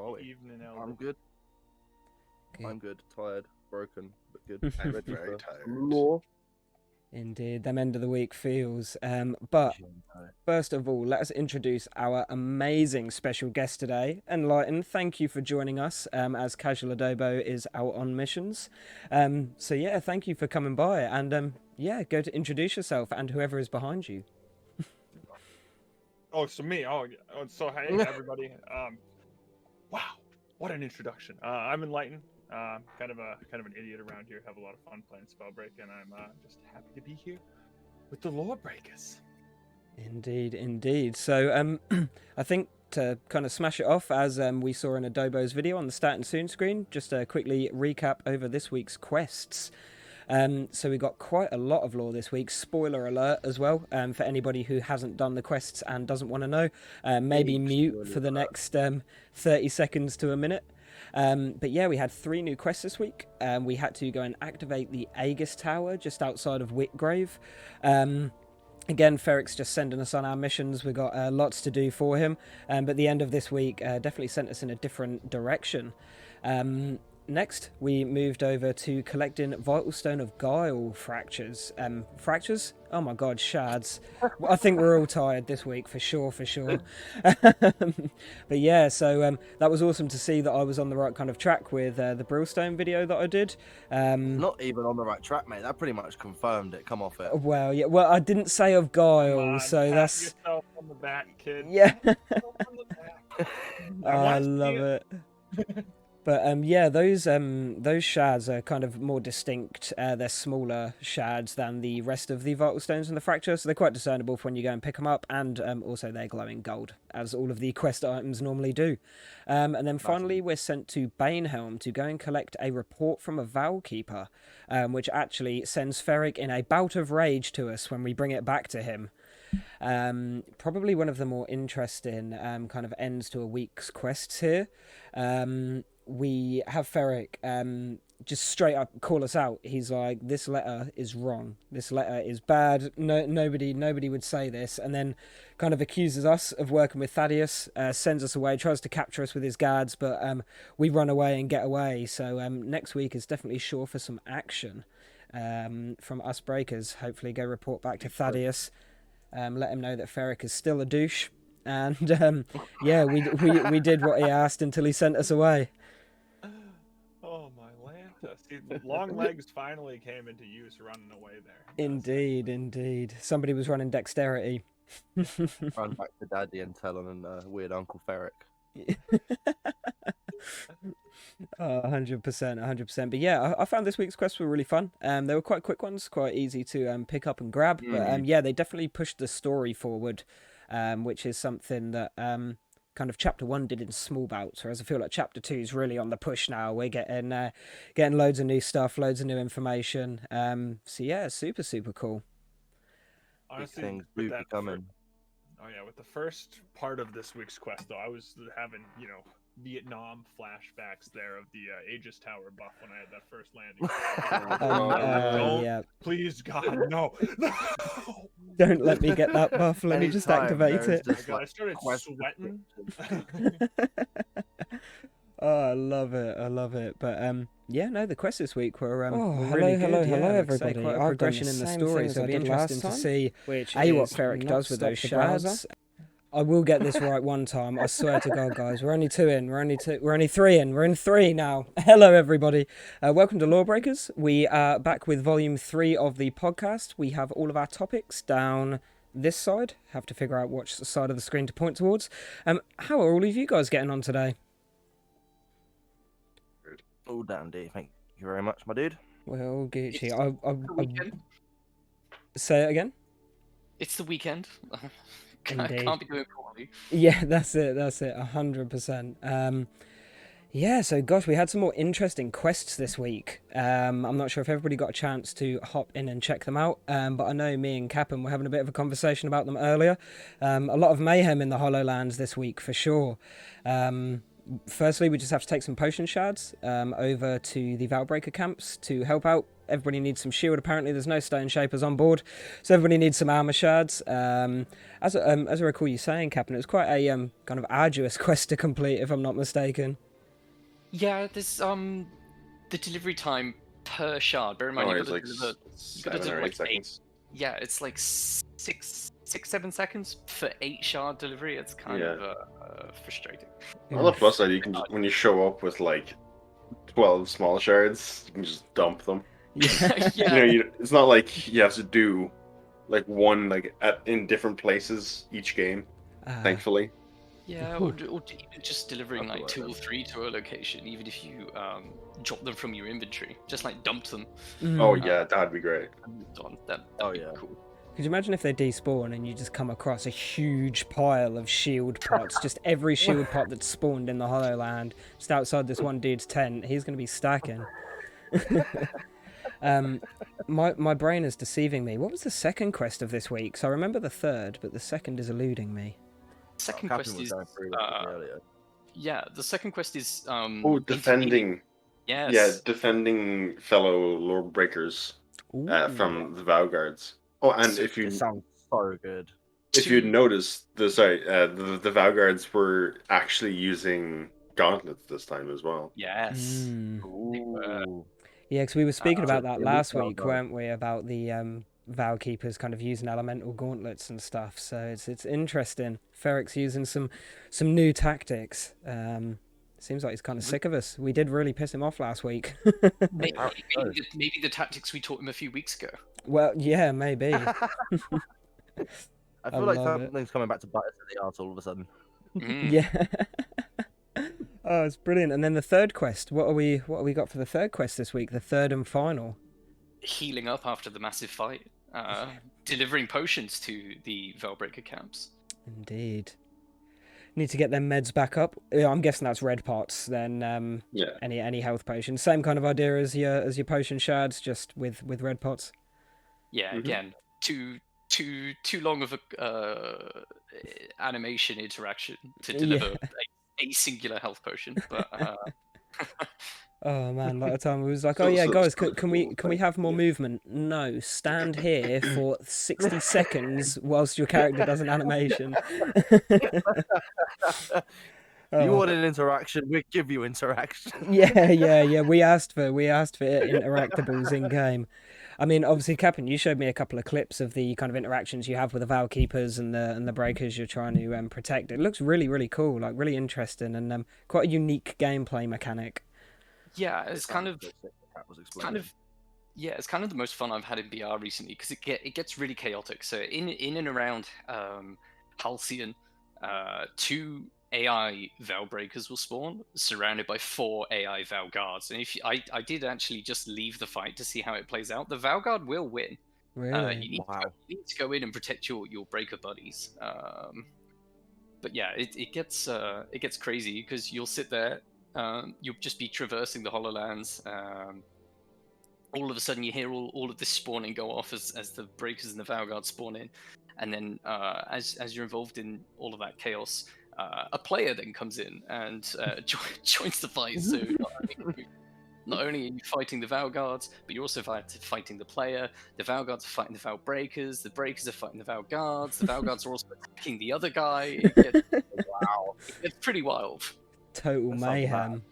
Evening, Elder. I'm good. Good. I'm good. Tired, broken, but good. I'm Ready very for tired. law. Indeed, them end of the week feels. But first of all, let us introduce our amazing special guest today. Enlighten, thank you for joining us as Casual Adobo is out on missions. So yeah, thank you for coming by. And yeah, go to introduce yourself and whoever is behind you. Oh, so me. So hey, everybody. Wow, what an introduction. I'm Enlighten. Kind of an idiot around here. Have a lot of fun playing Spellbreak, and I'm just happy to be here with the Lorebreakers. Indeed, indeed. So I think to kind of smash it off, as we saw in Adobo's video on the Stat and Soon screen, just to quickly recap over this week's quests. So we got quite a lot of lore this week. Spoiler alert as well, for anybody who hasn't done the quests and doesn't want to know. Maybe mute for the next 30 seconds to a minute. But yeah, we had 3 new quests this week. We had to go and activate the Aegis Tower just outside of Whitgrave. Again, Ferec's just sending us on our missions. We've got lots to do for him. But the end of this week definitely sent us in a different direction. Next, we moved over to collecting Vital Stone of Guile fractures. Fractures? Oh my god, shards. I think we're all tired this week, for sure. But yeah, so that was awesome to see that I was on the right kind of track with the Brillstone video that I did. Not even on the right track, mate. That pretty much confirmed it. Come off it. Well, yeah. Well, I didn't say of Guile, so pat that's... yourself on the back, kid. Yeah. Pat yourself on the back. I love it. But yeah, those shards are kind of more distinct. They're smaller shards than the rest of the Vital Stones and the Fracture, so they're quite discernible for when you go and pick them up, and also they're glowing gold, as all of the quest items normally do. And then finally, we're sent to Banehelm to go and collect a report from a Vowkeeper, which actually sends Ferec in a bout of rage to us when we bring it back to him. Probably one of the more interesting kind of ends to a week's quests here. We have Ferec just straight up call us out. He's like, this letter is wrong. This letter is bad. No, nobody would say this. And then kind of accuses us of working with Thaddeus, sends us away, tries to capture us with his guards, but we run away and get away. So next week is definitely sure for some action from us breakers. Hopefully go report back to Thaddeus. Let him know that Ferec is still a douche. And yeah, we did what he asked until he sent us away. Oh my Lanta. See, the long legs finally came into use running away there. Indeed. Somebody was running dexterity. Run back to Daddy and tell him weird Uncle Ferec. 100%. But yeah, I found this week's quests were really fun. They were quite quick ones, quite easy to pick up and grab. But yeah, they definitely pushed the story forward, which is something that kind of chapter 1 did in small bouts, whereas I feel like chapter 2 is really on the push now. We're getting loads of new stuff, loads of new information. So yeah, super cool. Honestly, things do be coming. Oh yeah, with the first part of this week's quest, though, I was having, Vietnam flashbacks there of the Aegis Tower buff when I had that first landing. Yeah. Please, God, no. Don't let me get that buff. Let me just activate it. I started sweating. Oh, I love it. But yeah, no, the quests this week were were hello, really good. hello, Yeah, everybody. quite a I've progression done in the the same story, things so I it'll be did last interesting to time, see which what is Ferec not does with stop those the browser. shards. I will get this right one time. I swear to God, guys. We're only 2 in. We're only 3 in. We're in 3 now. Hello, everybody. Welcome to Lorebreakers. We are back with volume 3 of the podcast. We have all of our topics down this side. Have to figure out which side of the screen to point towards. How are all of you guys getting on today? All dandy. Thank you very much, my dude. Well, Gucci, It's I the weekend. say it again. It's the weekend. Indeed. Can't be doing it poorly. Yeah, that's it, 100%. Yeah, so gosh, we had some more interesting quests this week. I'm not sure if everybody got a chance to hop in and check them out, but I know me and Cap'n were having a bit of a conversation about them earlier. A lot of mayhem in the Hollowlands this week, for sure. Firstly, we just have to take some potion shards over to the Vowbreaker camps to help out everybody needs some shield. Apparently, there's no stone shapers on board, so everybody needs some armor shards. As I recall you saying, Captain, it was quite a kind of arduous quest to complete, if I'm not mistaken. Yeah, there's the delivery time per shard. Bear in mind, Oh, you've it's got like to deliver. You got to 7 or deliver 8 like seconds. Yeah, it's like 7 seconds for 8 shard delivery. It's kind of frustrating. On the plus side, you can just, when you show up with like 12 small shards, you can just dump them. Yeah. Yeah. It's not like you have to do like one like in different places each game. Thankfully. Yeah, or even just delivering like 2 or 3 to a location, even if you drop them from your inventory, just like dump them. Oh yeah, that'd be great. That'd be cool. Could you imagine if they despawn and you just come across a huge pile of shield pots, just every shield pot that's spawned in the Hollow Land, just outside this one dude's tent? He's going to be stacking. My brain is deceiving me. What was the second quest of this week? So I remember the third, but the second is eluding me. Second quest is the second quest is defending. Yes. Yeah, defending fellow Lorebreakers from the Vowguards. Oh, and if you sounds so good. If you'd noticed, the Vowguards were actually using gauntlets this time as well. Yes. Ooh. Yeah, because we were speaking about that last week, weren't we? About the Vowkeepers kind of using elemental gauntlets and stuff. So it's interesting. Ferec's using some new tactics. Seems like he's kind of sick of us. We did really piss him off last week. maybe the tactics we taught him a few weeks ago. Well, yeah, maybe. I feel like something's coming back to bite us in the arse all of a sudden. Yeah. Oh, it's brilliant. And then the third quest. What are we got for the third quest this week? The third and final. Healing up after the massive fight. Delivering potions to the Veilbreaker camps. Indeed. Need to get them meds back up. I'm guessing that's red pots. Then any health potions. Same kind of idea as your potion shards, just with red pots. Yeah. Again, too long of a animation interaction to deliver a singular health potion. But oh man, like the time it was like, oh yeah, guys, can we have more movement? No, stand here for 60 seconds whilst your character does an animation. You want an interaction? We give you interaction. Yeah. We asked for interactables in game. I mean, obviously, Captain, you showed me a couple of clips of the kind of interactions you have with the Vowkeepers and the breakers you're trying to protect. It looks really, really cool, like really interesting, and quite a unique gameplay mechanic. Yeah, it's kind of the most fun I've had in BR recently because it gets really chaotic. So in and around Halcyon, 2 AI Veilbreakers will spawn, surrounded by 4 AI Vowguards. And I did actually just leave the fight to see how it plays out. The Vowguard will win. Really? You need to go in and protect your breaker buddies. But yeah, it gets crazy because you'll sit there, you'll just be traversing the Hollowlands. All of a sudden, you hear all of this spawning go off as the breakers and the Vowguard spawn in, and then as you're involved in all of that chaos. A player then comes in and joins the fight. So not only are you fighting the Vowguards, but you're also fighting the player. The Vowguards are fighting the Vowbreakers. The Breakers are fighting the Vowguards. The Vowguards are also attacking the other guy. It gets pretty wild. Total mayhem.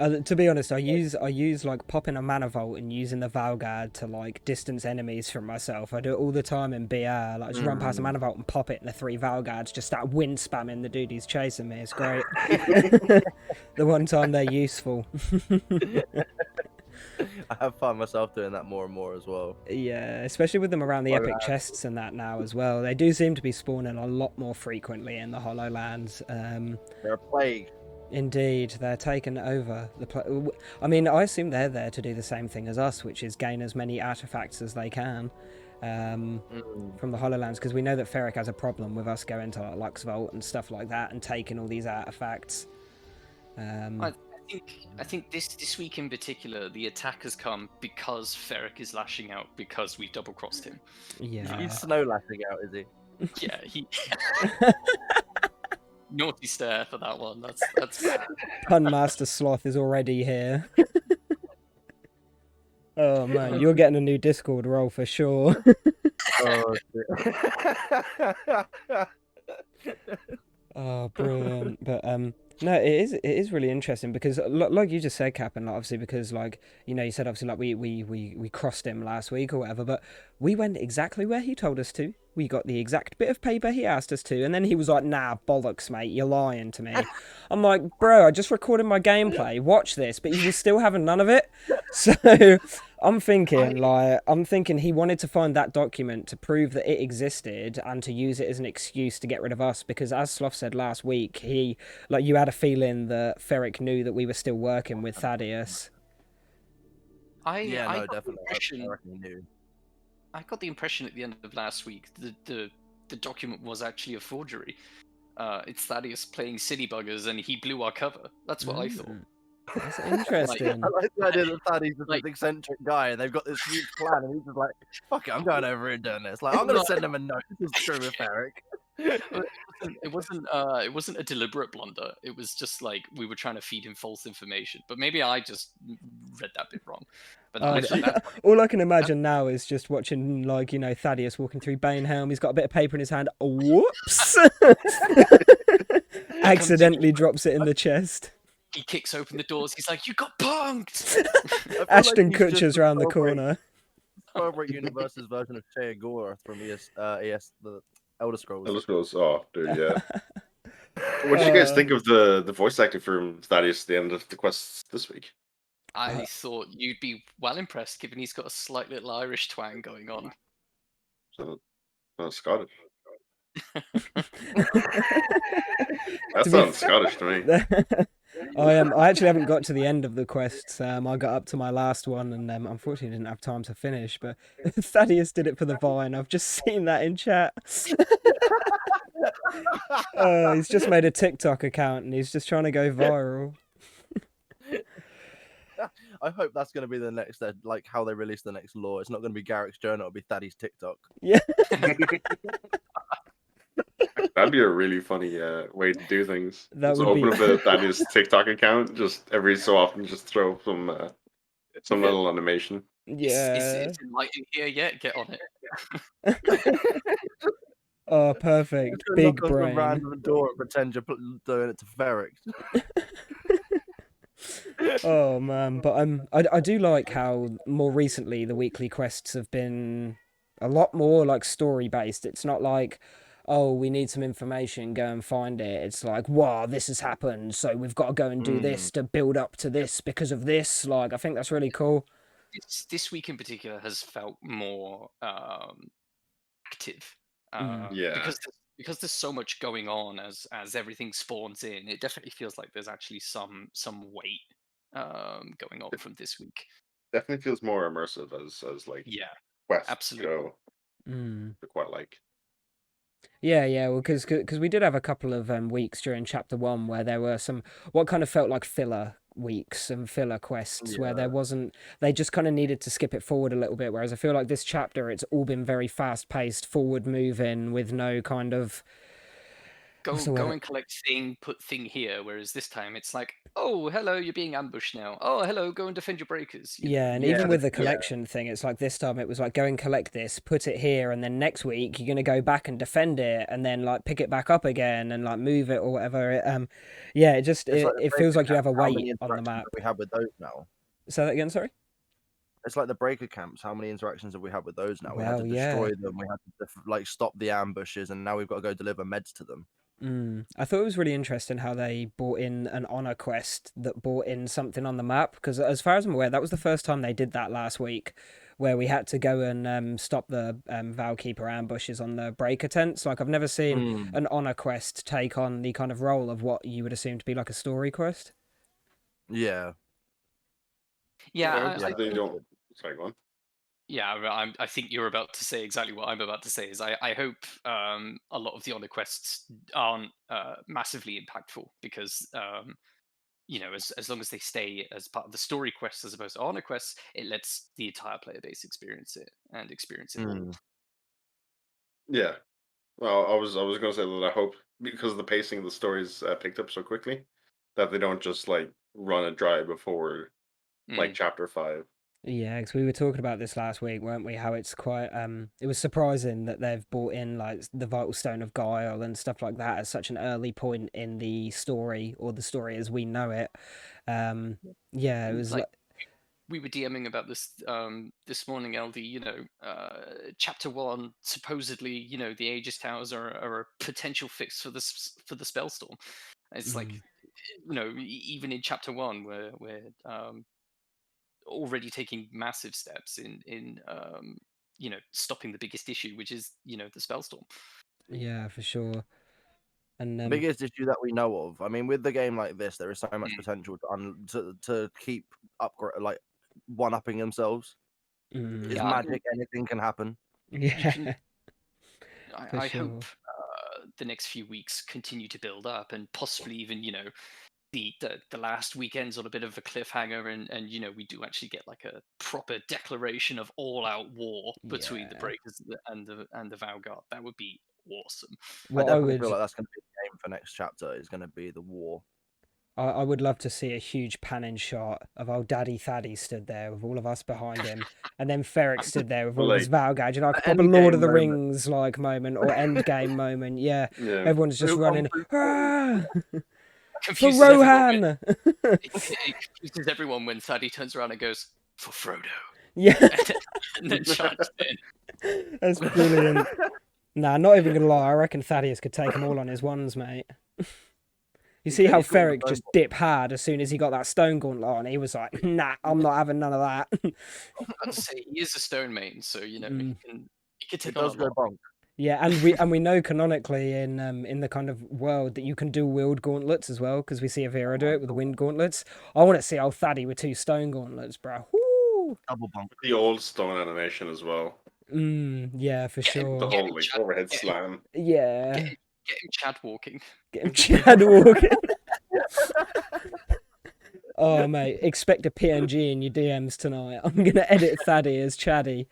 To be honest, I use like popping a mana vault and using the Vowguard to like distance enemies from myself. I do it all the time in BR. Like just run past a mana vault and pop it, and the 3 Vowguards just start wind spamming the dude who's chasing me. It's great. The one time they're useful. I have found myself doing that more and more as well. Yeah, especially with them around the epic chests and that now as well. They do seem to be spawning a lot more frequently in the Hollowlands. They're a plague. Indeed, they're taking over the I mean, I assume they're there to do the same thing as us, which is gain as many artifacts as they can from the Hollowlands, because we know that Ferec has a problem with us going to like Lux Vault and stuff like that and taking all these artifacts. I think this week in particular, the attack has come because Ferec is lashing out because we double crossed him. Yeah, he's snow lashing out, is he? Yeah, he. Naughty stare for that one. That's bad. Pun Master Sloth is already here. Oh man, you're getting a new Discord role for sure. Oh, Oh, brilliant! But no, it is really interesting because like you just said, Cap, and like, obviously because like you said obviously like we crossed him last week or whatever, but we went exactly where he told us to. We got the exact bit of paper he asked us to, and then he was like, "Nah, bollocks, mate, you're lying to me." I'm like, "Bro, I just recorded my gameplay. Watch this," but he was still having none of it. So I'm thinking he wanted to find that document to prove that it existed and to use it as an excuse to get rid of us because, as Sloth said last week, you had a feeling that Ferec knew that we were still working with Thaddeus. yeah, I no, got the definitely. I impression reckon he knew. I got the impression at the end of last week that the document was actually a forgery. It's Thaddeus playing City Buggers and he blew our cover. That's what I thought. That's I interesting. like the idea that Thaddeus is Like- this eccentric guy, and they've got this huge plan, and he's just like, "Fuck it, I'm going over here and doing this." Like, I'm gonna send him a note. This is true with Ferec. It wasn't a deliberate blunder. It was just like we were trying to feed him false information. But maybe I just read that bit wrong. But I thought that's all I can imagine now is just watching, Thaddeus walking through Banehelm. He's got a bit of paper in his hand. Whoops! Accidentally drops it in the chest. he kicks open the doors. He's like, "You got punked!" Ashton he's just Kutcher's the round the Lorebreak- corner. Lorebreak Universe's version of Che Agora from the Elder Scrolls. Elder Scrolls. Oh, dude, yeah. What did you guys think of the voice acting from Thaddeus at the end of the quests this week? I thought you'd be well impressed, given he's got a slight little Irish twang going on. So, Scottish. To That be sounds Scottish to me. I actually haven't got to the end of the quests. I got up to my last one and unfortunately didn't have time to finish. But Thaddeus did it for the Vine. I've just seen that in chat. He's just made a TikTok account and he's just trying to go viral. I hope that's going to be the next, like how they release the next law. It's not going to be Garrett's journal; it'll be Thaddy's TikTok. Yeah. That'd be a really funny way to do things. That Just would open be- up a Thaddeus TikTok account, just every so often, just throw some little animation. Yeah. It's enlightened here yet. Get on it. Oh, perfect. Just go Big knock on some brain. random door and pretend you're doing it to Ferec. Oh man, but I do like how more recently the weekly quests have been a lot more like story based. It's not like, oh, we need some information, go and find it. It's like, wow, this has happened, so we've got to go and do this to build up to this because of this. Like, I think that's really cool. This week in particular has felt more active. Yeah. Because there's so much going on as everything spawns in. It definitely feels like there's actually some weight going on from this week. Definitely feels more immersive as like quests absolutely. go. I quite like. Yeah, well, because we did have a couple of weeks during Chapter 1 where there were some, what kind of felt like filler weeks and filler quests where there wasn't, they just kind of needed to skip it forward a little bit, whereas I feel like this chapter, it's all been very fast-paced, forward-moving with no kind of... Go and collect thing, put thing here, whereas this time it's like, oh, hello, you're being ambushed now. Oh, hello, go and defend your breakers. Yeah, and even with the collection thing, it's like this time it was like, go and collect this, put it here, and then next week you're going to go back and defend it, and then like pick it back up again and like move it or whatever. It feels like you have a weight on the map. We have with those now. Say that again, sorry? It's like the breaker camps. How many interactions have we had with those now? We had to Well, destroy them. We had to stop the ambushes, and now we've got to go deliver meds to them. I thought it was really interesting how they brought in an honor quest that brought in something on the map, because as far as I'm aware, that was the first time they did that last week, where we had to go and stop the Vowkeeper ambushes on the breaker tents. Like, I've never seen an honor quest take on the kind of role of what you would assume to be like a story quest. Yeah. Yeah, They don't. Sorry, go on. Yeah, I think you're about to say exactly what I'm about to say. Is I hope a lot of the honor quests aren't massively impactful because as long as they stay as part of the story quests as opposed to honor quests, it lets the entire player base experience it all. Yeah. Well, I was gonna say that I hope because the pacing of the stories picked up so quickly that they don't just like run it dry before like chapter 5. Yeah, because we were talking about this last week, weren't we? How it's quite it was surprising that they've brought in like the Vital Stone of Guile and stuff like that at such an early point in the story, or the story as we know it. Yeah, it was Like, like we were DMing about this this morning, LD. Chapter 1, supposedly, the Aegis Towers are a potential fix for the Spellstorm. It's like, even in Chapter 1, we're already taking massive steps in stopping the biggest issue, which is the Spellstorm. yeah, for sure. And Biggest issue that we know of. I mean, with the game like this, there is so much Mm. potential to keep upgrade, like one-upping themselves. Is Yeah, I mean, magic, anything can happen. you yeah, can. for I hope sure. the next few weeks continue to build up, and possibly even the last weekend's on a bit of a cliffhanger, and we do actually get like a proper declaration of all-out war between the Yeah. Breakers and the Vanguard. That would be awesome. I What I definitely feel would like that's going to be the game for next chapter. Is going to be the war. I would love to see a huge pan-in shot of old Daddy Thaddy stood there with all of us behind him, and then Ferec stood there with all of his Valgauge, and like a proper Lord of the Rings like moment or Endgame moment. Yeah, Yeah. everyone's just running. Ah! For Confuses everyone Rohan. it confuses everyone when Thaddy turns around and goes, "For Frodo," Yeah, and then charges in. that's brilliant. Nah, not even gonna lie. I reckon Thaddeus could take them all on his ones, mate. You see how Ferric just dip hard as soon as he got that stone gauntlet on. He was like, "Nah, I'm not having none of that." I'd say he is a stone main, so he can take It on does a go lot. bonk. Yeah, and we know canonically in the kind of world that you can do wield gauntlets as well, because we see Avira do it with the wind gauntlets. I want to see old Thaddy with 2 stone gauntlets, bro. Woo! Double bonk. The old stone animation as well. Yeah, for The sure. whole like overhead slam. Yeah. Get him Chad walking. Get him Chad walking. Oh, mate, expect a PNG in your DMs tonight. I'm going to edit Thaddy as Chaddy.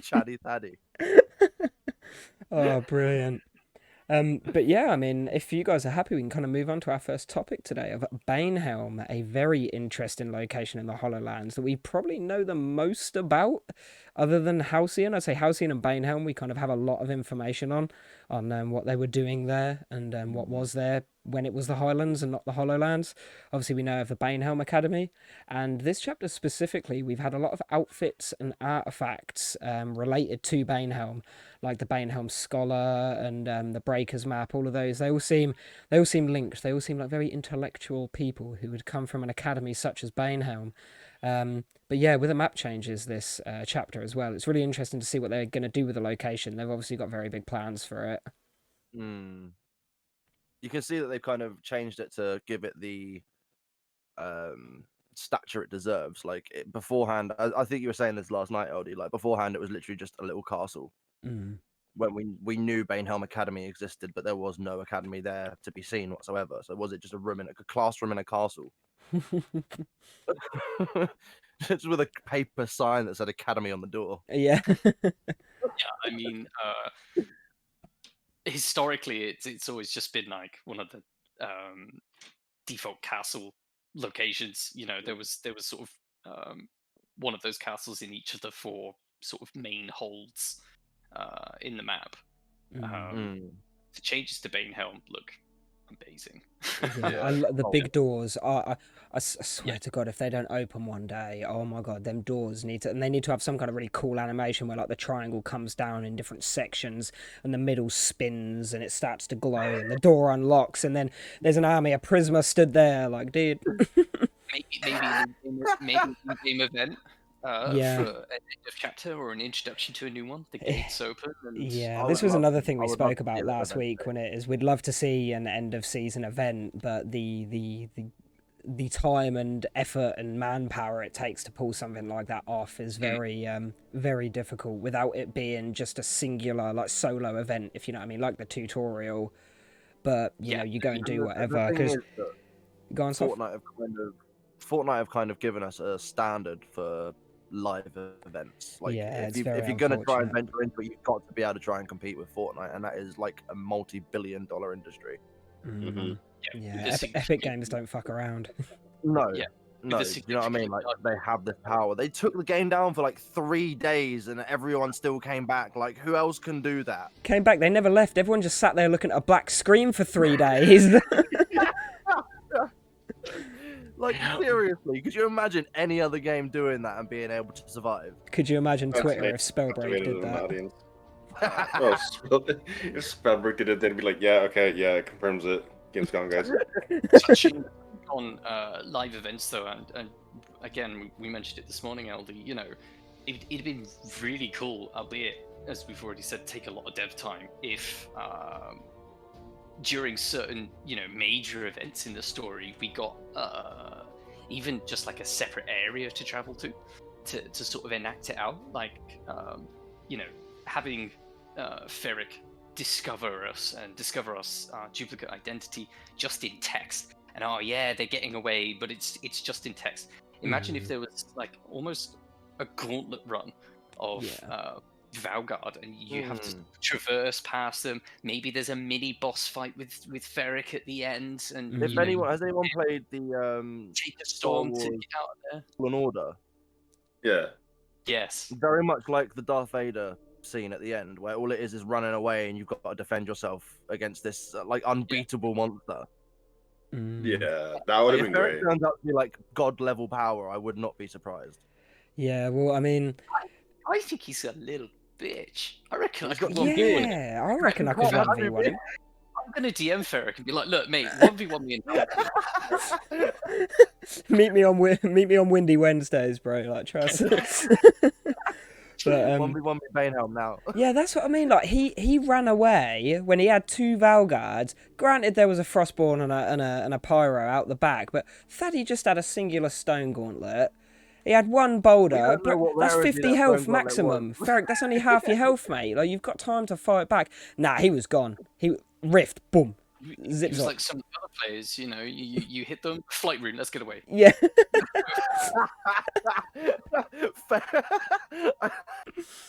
Chatty Thaddy. Oh, brilliant. But yeah, I mean, if you guys are happy, we can kind of move on to our first topic today of Banehelm, a very interesting location in the Hollowlands that we probably know the most about, other than Halcyon. I'd say Halcyon and Banehelm, we kind of have a lot of information on what they were doing there and what was there when it was the Highlands and not the Hollowlands. Obviously, we know of the Banehelm Academy, and this chapter specifically, we've had a lot of outfits and artifacts related to Banehelm, like the Banehelm Scholar and the Breakers map. All of those, they all seem linked. They all seem like very intellectual people who would come from an academy such as Banehelm. But yeah, with the map changes this chapter as well, it's really interesting to see what they're going to do with the location. They've obviously got very big plans for it. You can see that they've kind of changed it to give it the stature it deserves. Like beforehand, I think you were saying this last night, LD. Like beforehand, it was literally just a little castle. When we knew Banehelm Academy existed, but there was no academy there to be seen whatsoever. So was it just a classroom in a castle? Just with a paper sign that said academy on the door. Yeah. Yeah, I mean, historically, it's always just been like one of the default castle locations. There was sort of one of those castles in each of the 4 sort of main holds in the map. The changes to Banehelm look amazing. Yeah, the big doors are. I swear to God, if they don't open one day, oh my God, them doors need to, and they need to have some kind of really cool animation where like the triangle comes down in different sections and the middle spins and it starts to glow and the door unlocks and then there's an army of Prisma stood there, like, dude. maybe an in-game event. Yeah. For an end of chapter or an introduction to a new one, the gates open. And Yeah, this was another thing we spoke about last week when it is we'd love to see an end of season event, but the time and effort and manpower it takes to pull something like that off is very very difficult without it being just a singular like solo event, if you know what I mean, like the tutorial. But you know, you go and do whatever because go on. Fortnite have kind of given us a standard for live events. Like, yeah, if you're going to try and venture into it, you've got to be able to try and compete with Fortnite, and that is like a multi-billion-dollar industry. Mm. Yeah, the Epic Games don't fuck around. No. Yeah. No, the you know what I mean? Like, they have this power. They took the game down for like 3 days and everyone still came back. Like, who else can do that? Came back, they never left. Everyone just sat there looking at a black screen for 3 days. Like, seriously, could you imagine any other game doing that and being able to survive? Could you imagine That's Twitter like if Spellbreak did an that? audience. Well, if Spellbreak did it, they'd be like, yeah, okay, yeah, it confirms it. Game's gone, guys. Touching on live events though, and again we mentioned it this morning, LD. You know, it'd been really cool, albeit as we've already said, take a lot of dev time. If during certain major events in the story, we got even just like a separate area to travel to sort of enact it out, like having Ferec discover us duplicate identity just in text, and oh yeah, they're getting away, but it's just in text. Imagine if there was like almost a gauntlet run of Valgard, and you have to traverse past them. Maybe there's a mini boss fight with Ferec at the end, and If anyone has anyone played the take a storm to Wars get out of there. Fallen Order? Yeah. Yes. Very much like the Darth Vader scene at the end, where all it is running away and you've got to defend yourself against this like unbeatable monster. Yeah, that would have been If great. Ferec turns out to be like god level power, I would not be surprised. Yeah, well, I mean, I think he's a little bitch. I reckon I could got- 1v1 him. yeah, I reckon I could 1v1 him. I'm gonna DM Ferec and be like, look, mate, 1v1 me and meet me on Windy Wednesdays, bro. Like, trust. But 1v1 with Banehelm now. yeah, that's what I mean. Like, he ran away when he had 2 Valguards. Granted, there was a Frostborn and a Pyro out the back, but Thaddy just had a singular Stone Gauntlet. He had 1 Boulder, but that's 50 health maximum. Ferec, that's only half your health, mate. Like, you've got time to fight back. Nah, he was gone. He rift, boom, zips It's up. like some other players, you hit them, flight rune, let's get away. Yeah.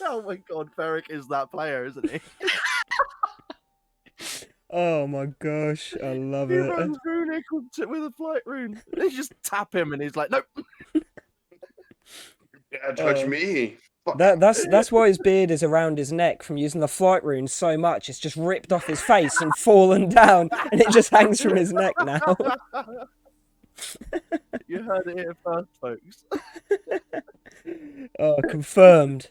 Oh my god, Ferec is that player, isn't he? Oh my gosh, I love He it. runs runic with a flight rune. They just tap him and he's like, nope. Yeah, touch me. Fuck. That's why his beard is around his neck from using the flight rune so much. It's just ripped off his face and fallen down, and it just hangs from his neck now. You heard it here first, folks. Oh, confirmed.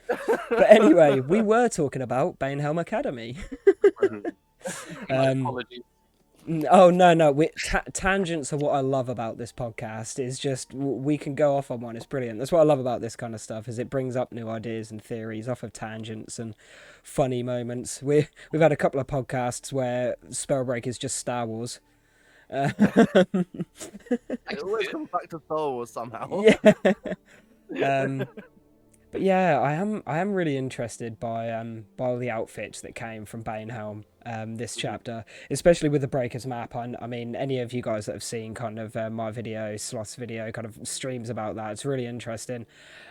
But anyway, we were talking about Banehelm Academy. Apologies. Oh no! Tangents are what I love about this podcast. Is just we can go off on one. It's brilliant. That's what I love about this kind of stuff. Is it brings up new ideas and theories off of tangents and funny moments. We've had a couple of podcasts where Spellbreak is just Star Wars. It always comes back to Star Wars somehow. Yeah. But yeah, I am really interested by all the outfits that came from Banehelm this chapter, especially with the Breakers map. I mean, any of you guys that have seen kind of my video, Sloth's video, kind of streams about that, it's really interesting.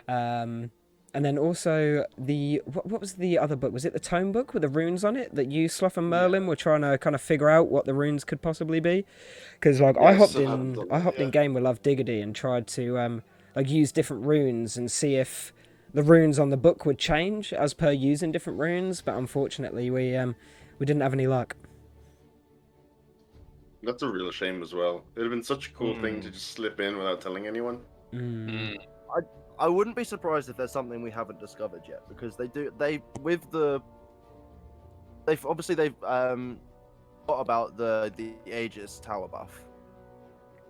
And then also what was the other book? Was it the tome book with the runes on it that you, Sloth, and Merlin were trying to kind of figure out what the runes could possibly be? Because like I hopped in game with Love Diggity and tried to like use different runes and see if the runes on the book would change as per using different runes, but unfortunately we didn't have any luck. That's a real shame as well. It'd have been such a cool thing to just slip in without telling anyone. I wouldn't be surprised if there's something we haven't discovered yet, because they've thought about the Aegis Tower buff.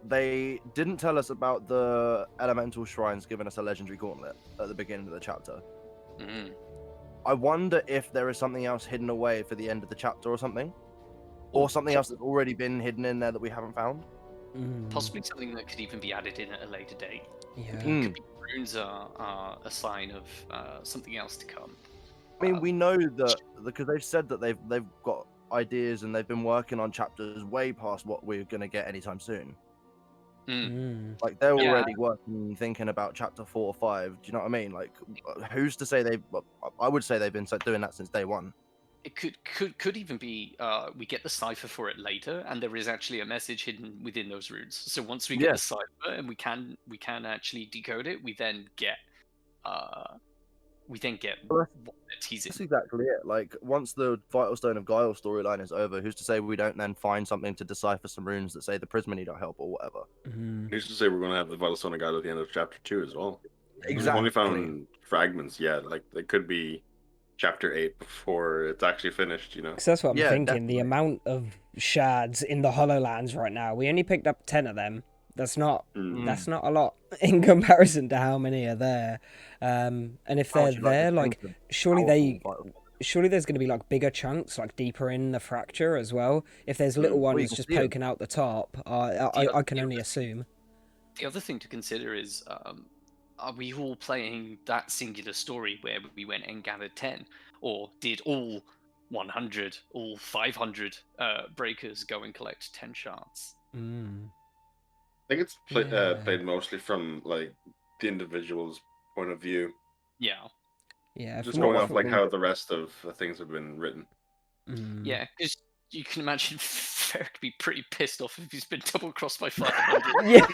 They didn't tell us about the elemental shrines giving us a legendary gauntlet at the beginning of the chapter. I wonder if there is something else hidden away for the end of the chapter or something, or something else that's already been hidden in there that we haven't found. Possibly something that could even be added in at a later date. Yeah. Could be runes are a sign of something else to come. I mean, we know that because they've said that they've got ideas and they've been working on chapters way past what we're going to get anytime soon. Like they're already working, thinking about chapter 4 or 5. Do you know what I mean? Like, who's to say I would say they've been doing that since day one. It could even be we get the cipher for it later, and there is actually a message hidden within those runes. So once we get the cipher and we can actually decode it, we then get what they're teasing. That's exactly it. Like, once the Vital Stone of Guile storyline is over, who's to say we don't then find something to decipher some runes that say the Prisma need our help or whatever? Who's to say we're going to have the Vital Stone of Guile at the end of chapter 2 as well? Exactly. We've only found fragments yet. Like, they could be chapter 8 before it's actually finished, you know? Because that's what I'm thinking. Definitely. The amount of shards in the Hollow-Lands right now, we only picked up 10 of them. That's not a lot in comparison to how many are there. And if they're there, like, surely there's going to be like bigger chunks, like deeper in the fracture as well. If there's little ones just poking out the top, I can only assume. The other thing to consider is, are we all playing that singular story where we went and gathered 10, or did all 100, all 500 breakers go and collect 10 shards? I think it's played mostly from like the individual's point of view. Yeah, just going off like how the rest of the things have been written. Yeah, because you can imagine Ferec would be pretty pissed off if he's been double crossed by 500. Yeah,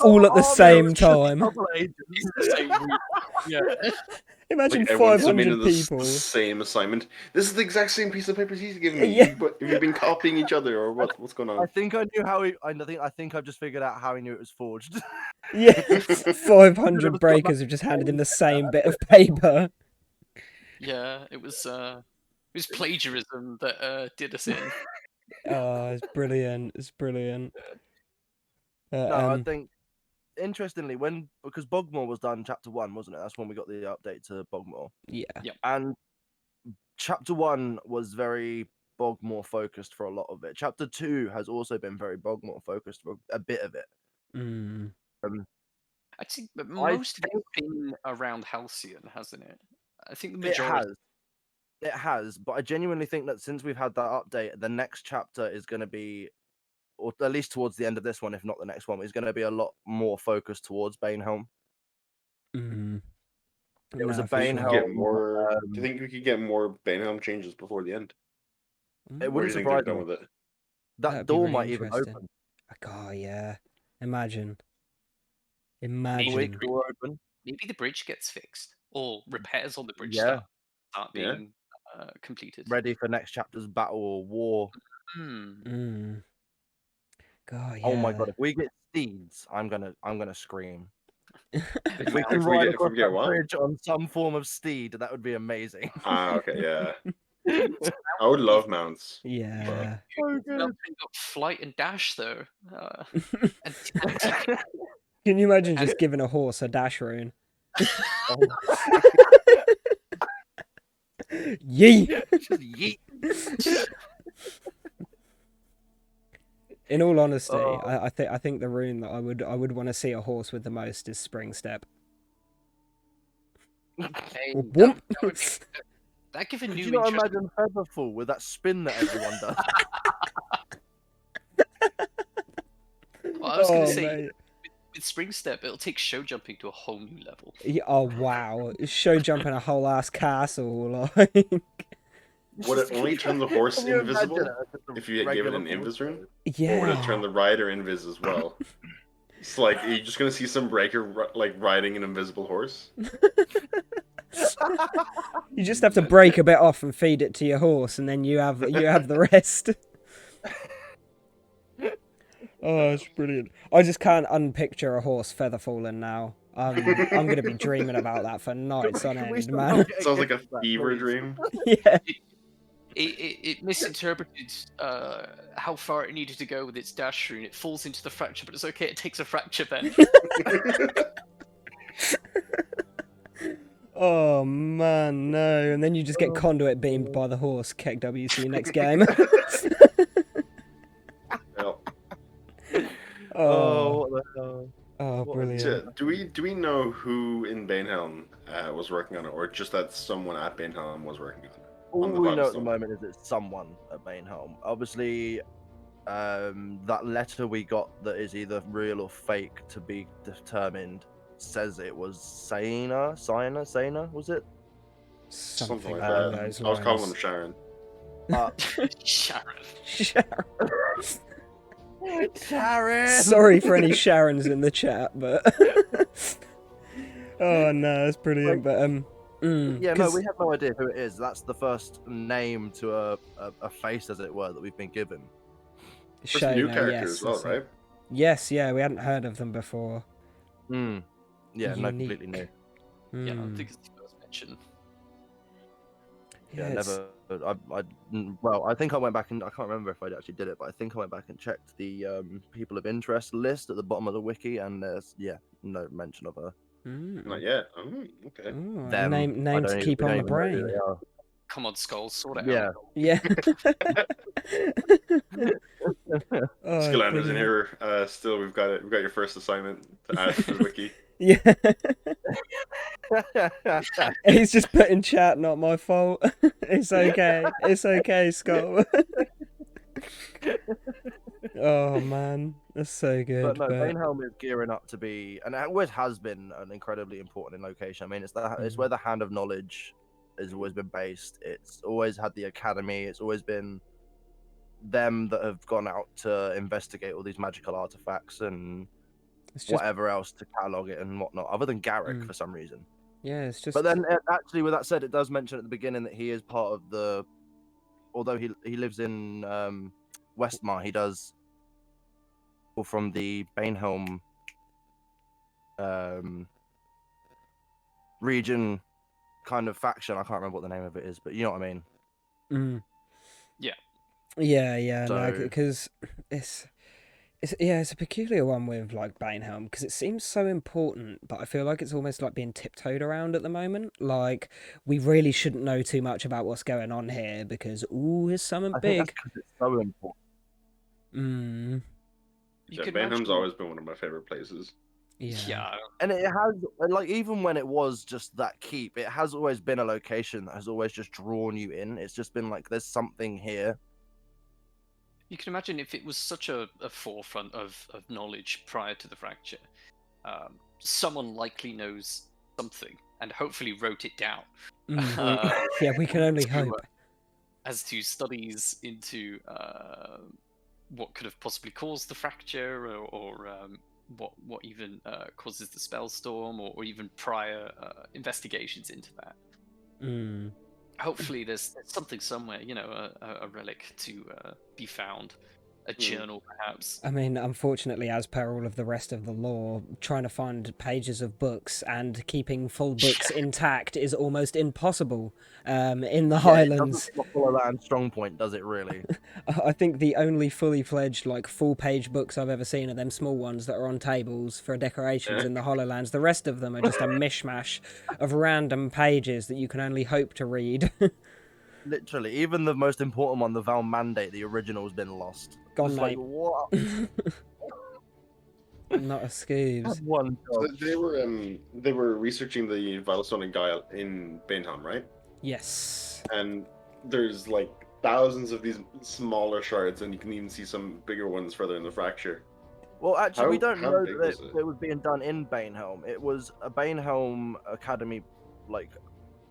all at the same time. Yeah. Imagine like, 500 people. The same assignment. This is the exact same piece of paper he's given me. Yeah. Have you been copying each other, or what's going on? I think I knew how he. I think I've just figured out how he knew it was forged. Yeah, 500 breakers have just handed him the same bit of paper. Yeah, it was plagiarism that did us in. Oh, it's brilliant! It's brilliant. No, I think interestingly, because Bogmore was done chapter 1, wasn't it? That's when we got the update to Bogmore. Yeah. And chapter 1 was very Bogmore focused for a lot of it. Chapter 2 has also been very Bogmore focused for a bit of it. I think most of it's been around Halcyon, hasn't it? I think the majority. It has, but I genuinely think that since we've had that update, the next chapter is going to be, or at least towards the end of this one, if not the next one, is going to be a lot more focused towards Banehelm. It was a Banehelm. Do you think we could get more Banehelm changes before the end? It wouldn't surprise me. With it? That door might even open. Oh yeah! Imagine. Maybe the bridge gets fixed, or repairs on the bridge start being completed. Ready for next chapter's battle or war. God, yeah. Oh my god! If we get steeds, I'm gonna scream. If we can ride across the bridge on some form of steed, that would be amazing. Okay, yeah. I would love mounts. Yeah. So good. Got flight and dash though. Can you imagine just giving a horse a dash rune? Yeet! Yeet! In all honesty, I think the rune that I would want to see a horse with the most is Spring Step. Hey, that give a new. Could you not imagine Featherfall with that spin that everyone does? Well, I was going to say, with Spring Step, it'll take show jumping to a whole new level. Oh wow, show jumping a whole ass castle, like. Would it only turn the horse invisible if you give it an invis rune? Yeah. Or would it turn the rider invis as well? It's like, are you just gonna see some breaker like riding an invisible horse? You just have to break a bit off and feed it to your horse, and then you have the rest. Oh, it's brilliant. I just can't unpicture a horse feather falling now. I'm gonna be dreaming about that for nights on end, man. Sounds like a fever dream. Yeah. It misinterpreted how far it needed to go with its dash rune. It falls into the fracture, but it's okay. It takes a fracture then. Oh man, no! And then you just get conduit beamed by the horse. Keck W, see you next game. Oh, what the hell? Oh, brilliant. Do we know who in Banehelm was working on it, or just that someone at Banehelm was working on it? All we know at the moment is it's someone at Banehelm. Obviously, that letter we got that is either real or fake to be determined says it was Saina, was it? Something like along that. those I was calling lines. him Sharon. Sharon. Sharon. Sharon. Sorry for any Sharons in the chat, but oh no, that's brilliant. But yeah, no, we have no idea who it is. That's the first name to a face, as it were, that we've been given. There's a new character as well, that's it. right? Yes, yeah, we hadn't heard of them before. Yeah, no, Unique. completely new. Yeah, I think it's the first mention. Yeah, it's- never. Well, I think I went back and I can't remember if I actually did it, but I think I went back and checked the people of interest list at the bottom of the wiki, and there's no mention of her. Not yet. Okay. Ooh, a Them, name I to don't keep even- on we the don't even know who brain. they are. Come on, Skull, sort it Yeah. out. Yeah. Oh, Scalander's in brilliant. here. Still, we've got it. We've got your first assignment to add to the wiki. Yeah. He's just put in chat, not my fault. It's okay. It's okay, Skull. Oh man, that's so good. But no, Banehelm is gearing up to be, and it always has been, an incredibly important location. I mean, it's where the Hand of Knowledge has always been based. It's always had the academy. It's always been them that have gone out to investigate all these magical artifacts and It's just, whatever else to catalog it and whatnot. Other than Garrett, for some reason. yeah, it's just. But then, actually, with that said, it does mention at the beginning that he is part of the. Although he lives in Westmar, he does. From the Banehelm region kind of faction. I can't remember what the name of it is, but you know what I mean. Yeah, So- no, because it's a peculiar one with like Banehelm because it seems so important, but I feel like it's almost like being tiptoed around at the moment. Like we really shouldn't know too much about what's going on here because here's something I think that's big. because it's so important. You Yeah, could Banehelm's imagine... always been one of my favorite places. Yeah. And it has, like, even when it was just that keep, it has always been a location that has always just drawn you in. It's just been like, there's something here. You can imagine if it was such a forefront of knowledge prior to the fracture, someone likely knows something and hopefully wrote it down. Yeah, we can only hope. As to studies into what could have possibly caused the fracture, or what even causes the spell storm, or even prior investigations into that. Hopefully there's something somewhere, a relic to be found, a journal perhaps. I mean, unfortunately, as per all of the rest of the lore, trying to find pages of books and keeping full books intact is almost impossible in the Highlands. It doesn't follow that strong point, does it really? I think the only fully fledged, like, full-page books I've ever seen are them small ones that are on tables for decorations in the Hollow-Lands. The rest of them are just a mishmash of random pages that you can only hope to read. Literally, even the most important one, the Val Mandate, the original, has been lost. Gone, It's mate. like, what? Not a scoobs. One So job. they were researching the Vitalstone and Guile in Banehelm, right? Yes. And there's like thousands of these smaller shards, and you can even see some bigger ones further in the fracture. Well, actually, we don't how know big that was it? it was being done in Banehelm. It was a Banehelm Academy, like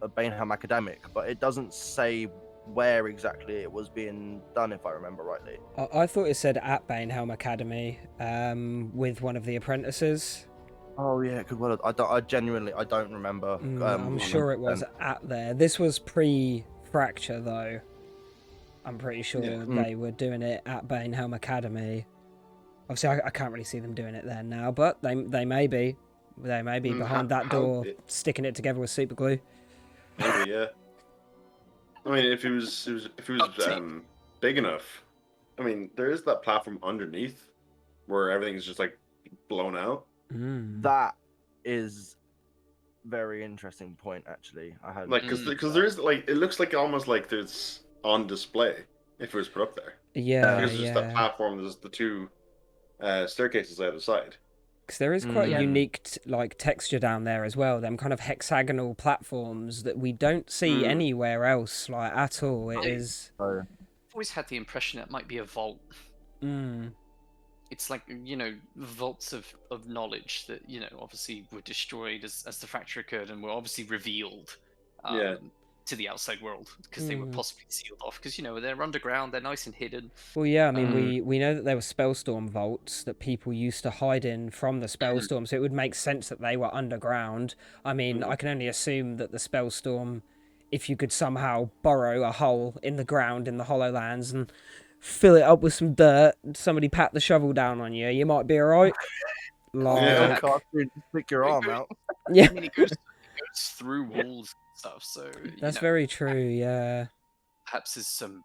a Banehelm academic, but it doesn't say where exactly it was being done, if I remember rightly. I thought it said at Banehelm Academy with one of the apprentices. Oh yeah, it could well. I genuinely don't remember. I'm sure it was 100%. at there. This was pre-fracture, though. I'm pretty sure they were doing it at Banehelm Academy. Obviously, I can't really see them doing it there now, but they may be. They may be behind that door, sticking it together with super glue. Maybe, yeah. I mean, if it was big enough, I mean, there is that platform underneath where everything's just like blown out. That is very interesting point, actually. I had because there is like, it looks like almost like there's on display if it was put up there. Yeah, because there's that platform, there's the two staircases either side. Because there is quite a unique like texture down there as well. Them kind of hexagonal platforms that we don't see anywhere else, like at all. It is. I've always had the impression it might be a vault. It's like, vaults of knowledge that, obviously were destroyed as the fracture occurred and were obviously revealed. to the outside world because they were possibly sealed off. Because they're underground, they're nice and hidden. Well, yeah, I mean, we know that there were Spellstorm vaults that people used to hide in from the Spellstorm, so it would make sense that they were underground. I mean, I can only assume that the Spellstorm, if you could somehow burrow a hole in the ground in the Hollowlands and fill it up with some dirt, somebody pat the shovel down on you, you might be alright. Yeah. Stick your arm out. Yeah. I mean, it goes through walls and stuff, so That's very true, yeah. perhaps there's some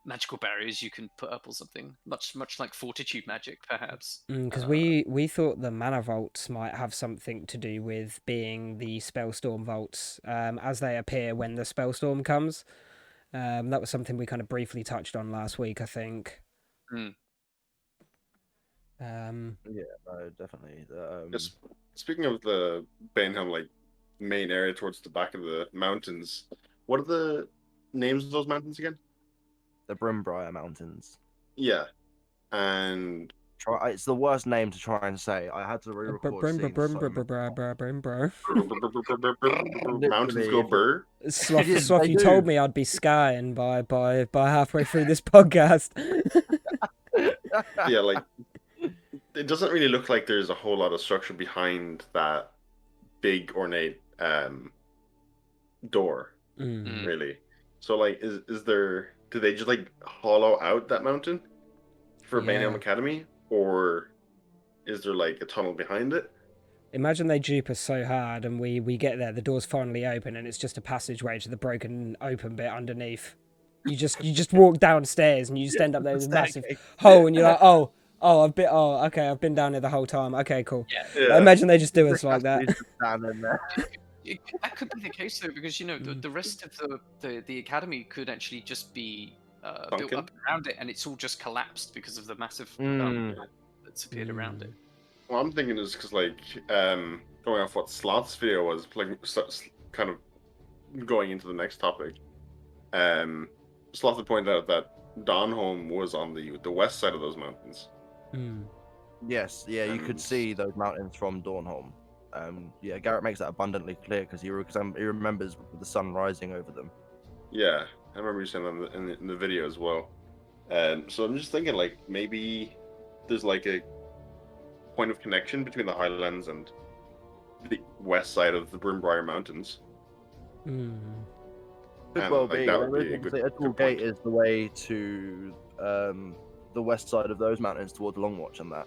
magical barriers you can put up or something, much like fortitude magic, perhaps. Because we thought the mana vaults might have something to do with being the Spellstorm vaults as they appear when the Spellstorm comes. That was something we kind of briefly touched on last week, I think. Yeah, no, definitely. Speaking of the Banehelm, like main area towards the back of the mountains, what are the names of those mountains again? The Brimbriar Mountains. Yeah, and it's the worst name to try and say. I had to re-record scenes. Mountains go burr. Sloth, you told me I'd be skying by halfway through this podcast. Yeah, like it doesn't really look like there's a whole lot of structure behind that big ornate door, really. So like, is there? Do they just like hollow out that mountain for Banehelm Academy, or is there like a tunnel behind it? Imagine they dupe us so hard and we get there, the door's finally open and it's just a passageway to the broken open bit underneath. You just walk downstairs and you just end up there with a massive hole and you're like, okay, I've been down here the whole time. Okay, cool. Yeah. Imagine they just do us like that. That could be the case though, because the rest of the academy could actually just be built up around it, and it's all just collapsed because of the massive that's appeared around it. Well, I'm thinking is because like going off what Sloth's video was, like kind of going into the next topic. Sloth had pointed out that Dawnholm was on the west side of those mountains. Yes, yeah, you could see those mountains from Dawnholm. Yeah, Garrett makes that abundantly clear because he remembers the sun rising over them. Yeah, I remember you saying that in the video as well. So I'm just thinking, like, maybe there's like a point of connection between the Highlands and the west side of the Brimbriar Mountains. Could well be. The Edgewall Gate is the way to the west side of those mountains toward Longwatch and that.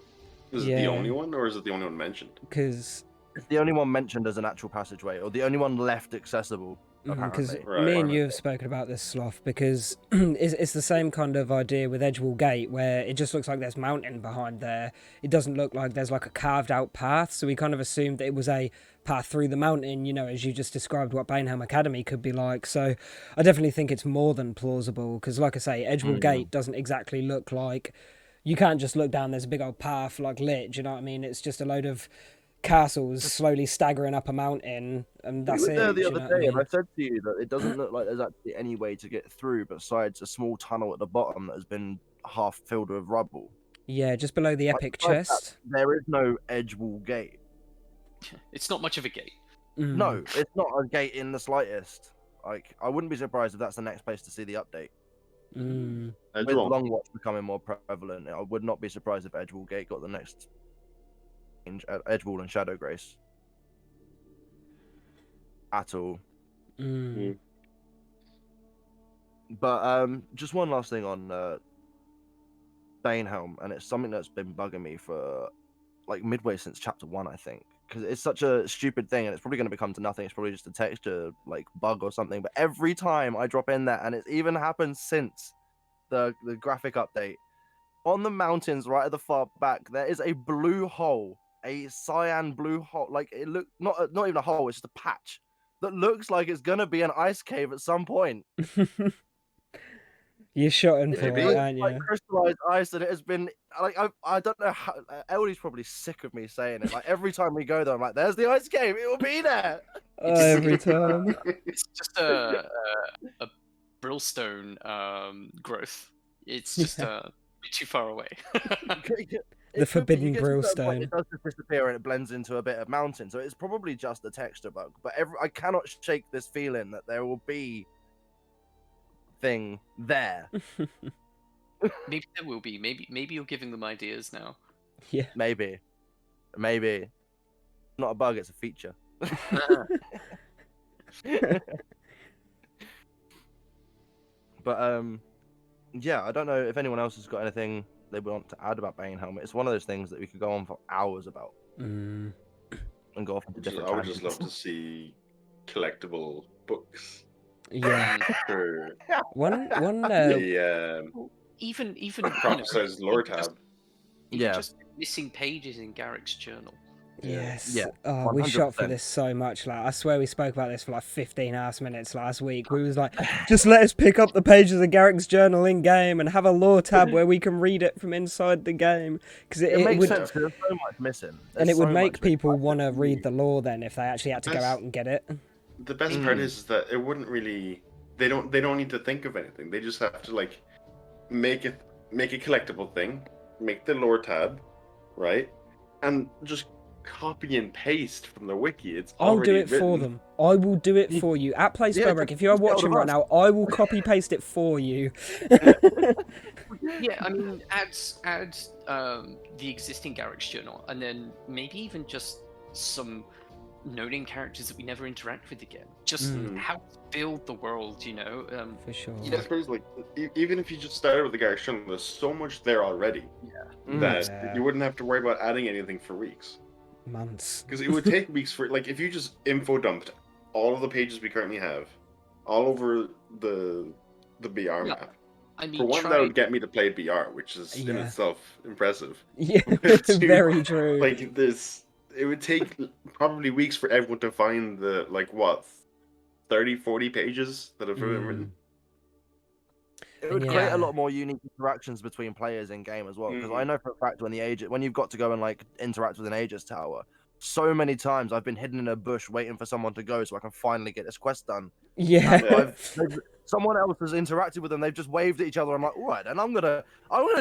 Is it the only one, or is it the only one mentioned? Because it's the only one mentioned as an actual passageway, or the only one left accessible. Because me and you have spoken about this, Sloth, because it's the same kind of idea with Edgewall Gate, where it just looks like there's mountain behind there. It doesn't look like there's like a carved out path, so we kind of assumed that it was a path through the mountain, as you just described what Banehelm Academy could be like. So I definitely think it's more than plausible, because like I say, Edgewall Gate doesn't exactly look like... You can't just look down, there's a big old path like lit, do you know what I mean? It's just a load of castles slowly staggering up a mountain, and that's it. We were there the other day, and I said to you that it doesn't look like there's actually any way to get through besides a small tunnel at the bottom that has been half filled with rubble. Yeah, just below the epic chest. There is no Edgewall Gate. It's not much of a gate. No, it's not a gate in the slightest. Like, I wouldn't be surprised if that's the next place to see the update. With Longwatch becoming more prevalent, I would not be surprised if Edgewall Gate got the next Edgewall and Shadowgrace at all. But just one last thing on Banehelm, and it's something that's been bugging me for like midway since chapter 1, I think, because it's such a stupid thing, and it's probably going to become to nothing. It's probably just a texture like bug or something. But every time I drop in there, and it's even happened since the graphic update, on the mountains right at the far back, there is a blue hole. A cyan blue hole, like it look not even a hole, it's just a patch that looks like it's gonna be an ice cave at some point. You're shooting for it, aren't you? Like crystallized ice, and it has been like I don't know how. Eldie's probably sick of me saying it. Like every time we go there, I'm like, "There's the ice cave. It will be there." Every time. It's just a brillstone growth. It's just bit too far away. The It could be. You forbidden get to a certain point, grillstone. it does just disappear and it blends into a bit of mountain. So it's probably just a texture bug. But I cannot shake this feeling that there will be thing there. Maybe there will be. Maybe you're giving them ideas now. Yeah. Maybe. Not a bug, it's a feature. But yeah, I don't know if anyone else has got anything they want to add about Banehelm. It's one of those things that we could go on for hours about and go off into different. I would just love to see collectible books. Yeah. For One. the Even prophesized lore tab. Yeah. just missing pages in Garrick's journal. Yes. Yeah, Oh, we shot for 100%. this so much. Like, I swear we spoke about this for like 15 hours minutes last week. We was like, just let us pick up the pages of Garrick's journal in game and have a lore tab where we can read it from inside the game. Because It makes would, sense because there's so much missing. and it would There's so make much missing. people want to read the lore then if they actually had to go out and get it. The best part is that it wouldn't really. They don't need to think of anything. They just have to like make a collectible thing, make the lore tab, right, and just copy and paste from the wiki. It's I'll already do it for written. them. I will do it for you. At Play Yeah, Spellbreak, if you are just get watching hold right of now, I will copy paste it for you. Yeah, I mean, add the existing Garrick's journal, and then maybe even just some noting characters that we never interact with again. Just how to build the world, you know. For sure. Yeah, I suppose like even if you just started with the Garrett Journal, there's so much there already that you wouldn't have to worry about adding anything for weeks. Months. Because it would take weeks for like if you just info dumped all of the pages we currently have all over the BR map. I mean, For one, that would get me to play BR, which is in itself impressive. Yeah, Two, very true. Like this, it would take probably weeks for everyone to find the 30, 40 pages that have been written. It would create a lot more unique interactions between players in game as well. Because I know for a fact when you've got to go and like interact with an Aegis tower, so many times I've been hidden in a bush waiting for someone to go so I can finally get this quest done. Yeah. Someone else has interacted with them. They've just waved at each other. I'm like, all right, then I'm gonna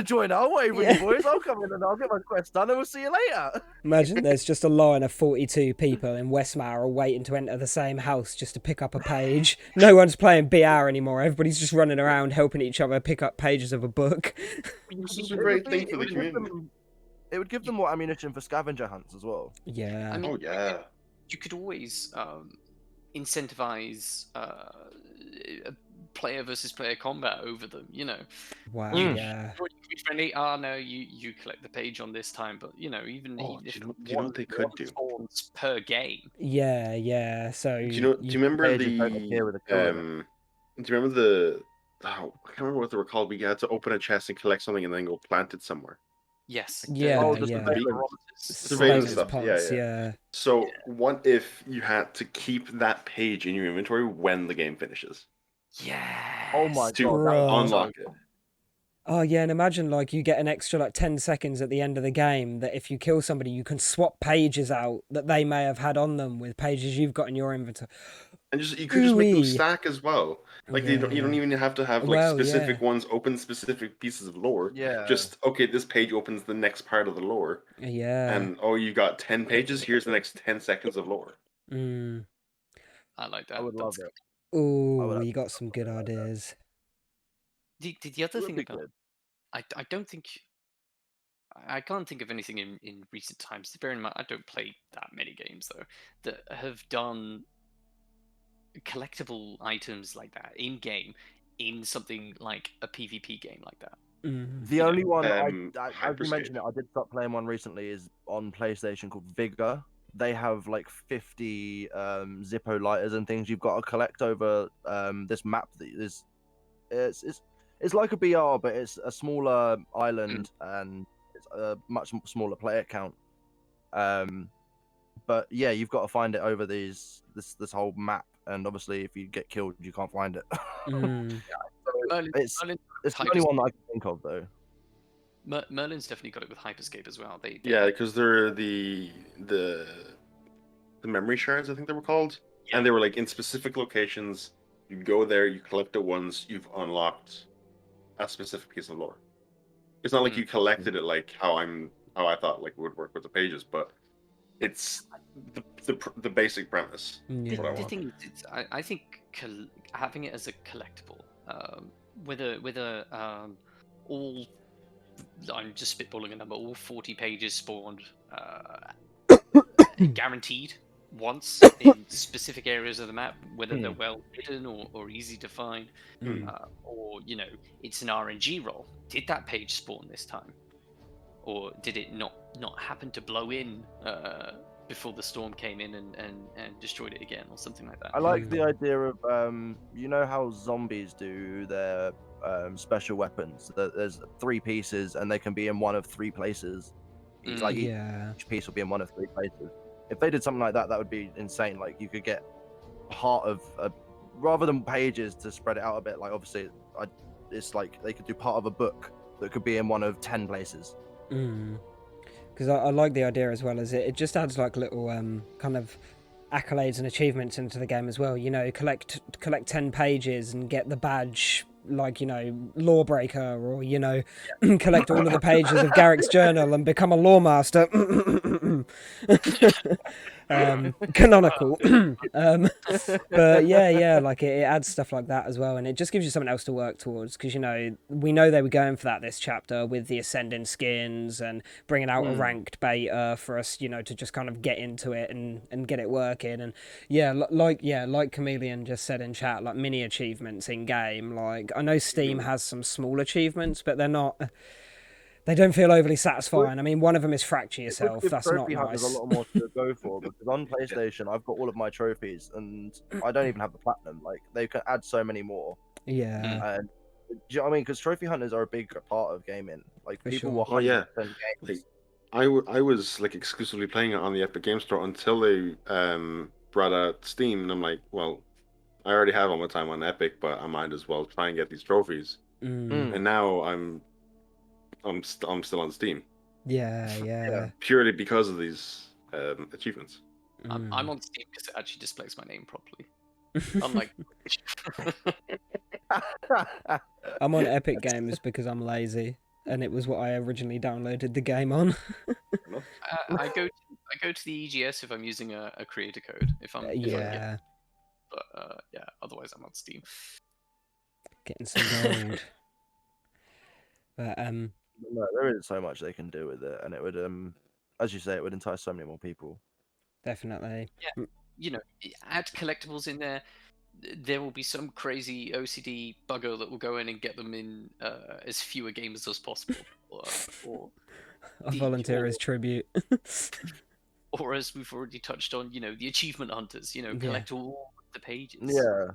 join. I'll wave with you boys. I'll come in and I'll get my quest done, and we'll see you later. Imagine there's just a line of 42 people in Westmar all waiting to enter the same house just to pick up a page. No one's playing BR anymore. Everybody's just running around helping each other pick up pages of a book. This is a great thing for the community. It would give them more ammunition for scavenger hunts as well. Yeah. I mean, you could always incentivize player versus player combat over them, you know. Wow. Yeah. Friendly. No, you collect the page on this time, but you know, even if do you know what they could do per game. Yeah. So do you remember the I can't remember what they were called. We had to open a chest and collect something and then go plant it somewhere. Yes. Surveillance stuff. Yeah. So what if you had to keep that page in your inventory when the game finishes? Yeah. Oh my to god. Unlock it. Oh yeah, and imagine like you get an extra 10 seconds at the end of the game that if you kill somebody you can swap pages out that they may have had on them with pages you've got in your inventory. And you could just make them stack as well. Like you don't even have to have specific ones open specific pieces of lore. Yeah. Just this page opens the next part of the lore. Yeah. And you got 10 pages. Here's the next 10 seconds of lore. I like that. I would love it. Oh, you got some good ideas. The other thing about I don't think I can't think of anything in recent times. Bear in mind, I don't play that many games though that have done collectible items like that in game in something like a PvP game like that. The only one as you mentioned it, I did start playing one recently is on PlayStation called Vigor. They have like 50 Zippo lighters and things you've got to collect over this map that is it's like a BR, but it's a smaller island and it's a much smaller player count. But yeah, you've got to find it over this whole map, and obviously if you get killed, you can't find it. It's the only one that I can think of though. Merlin's definitely got it with Hyperscape as well. Because they're the memory shards, I think they were called, and they were like in specific locations. You go there, you collect it once, you've unlocked a specific piece of lore. It's not like you collected it like how I'm how I thought like it would work with the pages, but it's the basic premise. Yeah. What I The want. thing is, I think having it as a collectible, whether all, I'm just spitballing a number, all 40 pages spawned, guaranteed once in specific areas of the map, whether they're well hidden or easy to find, or it's an RNG roll. Did that page spawn this time, or did it not happen to blow in before the storm came in and destroyed it again, or something like that? I like the idea of you know how zombies do their special weapons. There's 3 pieces, and they can be in one of 3 places. Like each piece will be in one of 3 places. If they did something like that, that would be insane. Like you could get part of rather than pages to spread it out a bit. Like obviously, it's like they could do part of a book that could be in one of 10 places. Because I like the idea as well, as it just adds like little kind of accolades and achievements into the game as well. Collect 10 pages and get the badge, like Lawbreaker, or collect all of the pages of Garrett's journal and become a lawmaster. Canonical. But yeah, like it adds stuff like that as well, and it just gives you something else to work towards, because we know they were going for that this chapter with the ascending skins and bringing out a ranked beta for us, to just kind of get into it and get it working. And like Chameleon just said in chat, like mini achievements in game. Like I know Steam has some small achievements, but they don't feel overly satisfying. I mean, one of them is fracture yourself. That's not Trophy Hunt, nice. there's a lot more to go for, because on PlayStation I've got all of my trophies and I don't even have the platinum. Like they can add so many more. Yeah. And do you know what I mean? Because trophy hunters are a big part of gaming. Like For people sure. will 100% games. Like, I was like exclusively playing it on the Epic Game Store until they brought out Steam, and I'm like, well, I already have all my time on Epic, but I might as well try and get these trophies. And now I'm still on Steam. Yeah. Purely because of these achievements. I'm on Steam because it actually displays my name properly. Unlike I'm on Epic Games because I'm lazy, and it was what I originally downloaded the game on. I go to the EGS if I'm using a creator code. If I'm but otherwise I'm on Steam. Getting some gold. But No, there isn't so much they can do with it, and it would as you say, it would entice so many more people. Definitely. Yeah, add collectibles in there. There will be some crazy OCD bugger that will go in and get them in as fewer games as possible. Or I volunteer as tribute. Or as we've already touched on, the achievement hunters, collect all the pages. Yeah.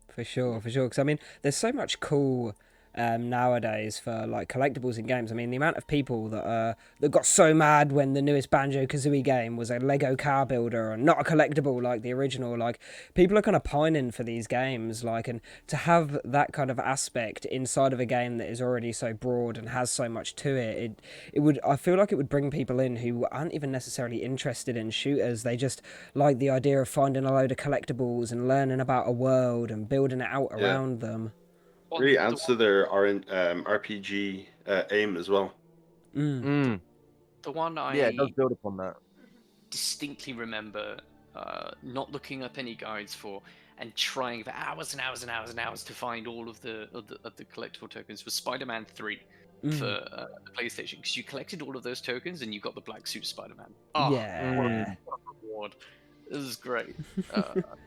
For sure. Because I mean, there's so much cool nowadays for like collectibles in games. I mean, the amount of people that got so mad when the newest Banjo-Kazooie game was a Lego car builder and not a collectible like the original. Like, people are kind of pining for these games, like, and to have that kind of aspect inside of a game that is already so broad and has so much to it, I feel like it would bring people in who aren't even necessarily interested in shooters. They just like the idea of finding a load of collectibles and learning about a world and building it out around them. Really adds to their RPG aim as well. The one it does build upon that. Distinctly remember not looking up any guides for and trying for hours and hours and hours and hours to find all of the collectible tokens was Spider-Man 3 for the PlayStation, because you collected all of those tokens and you got the black suit Spider-Man. What a reward. This is great.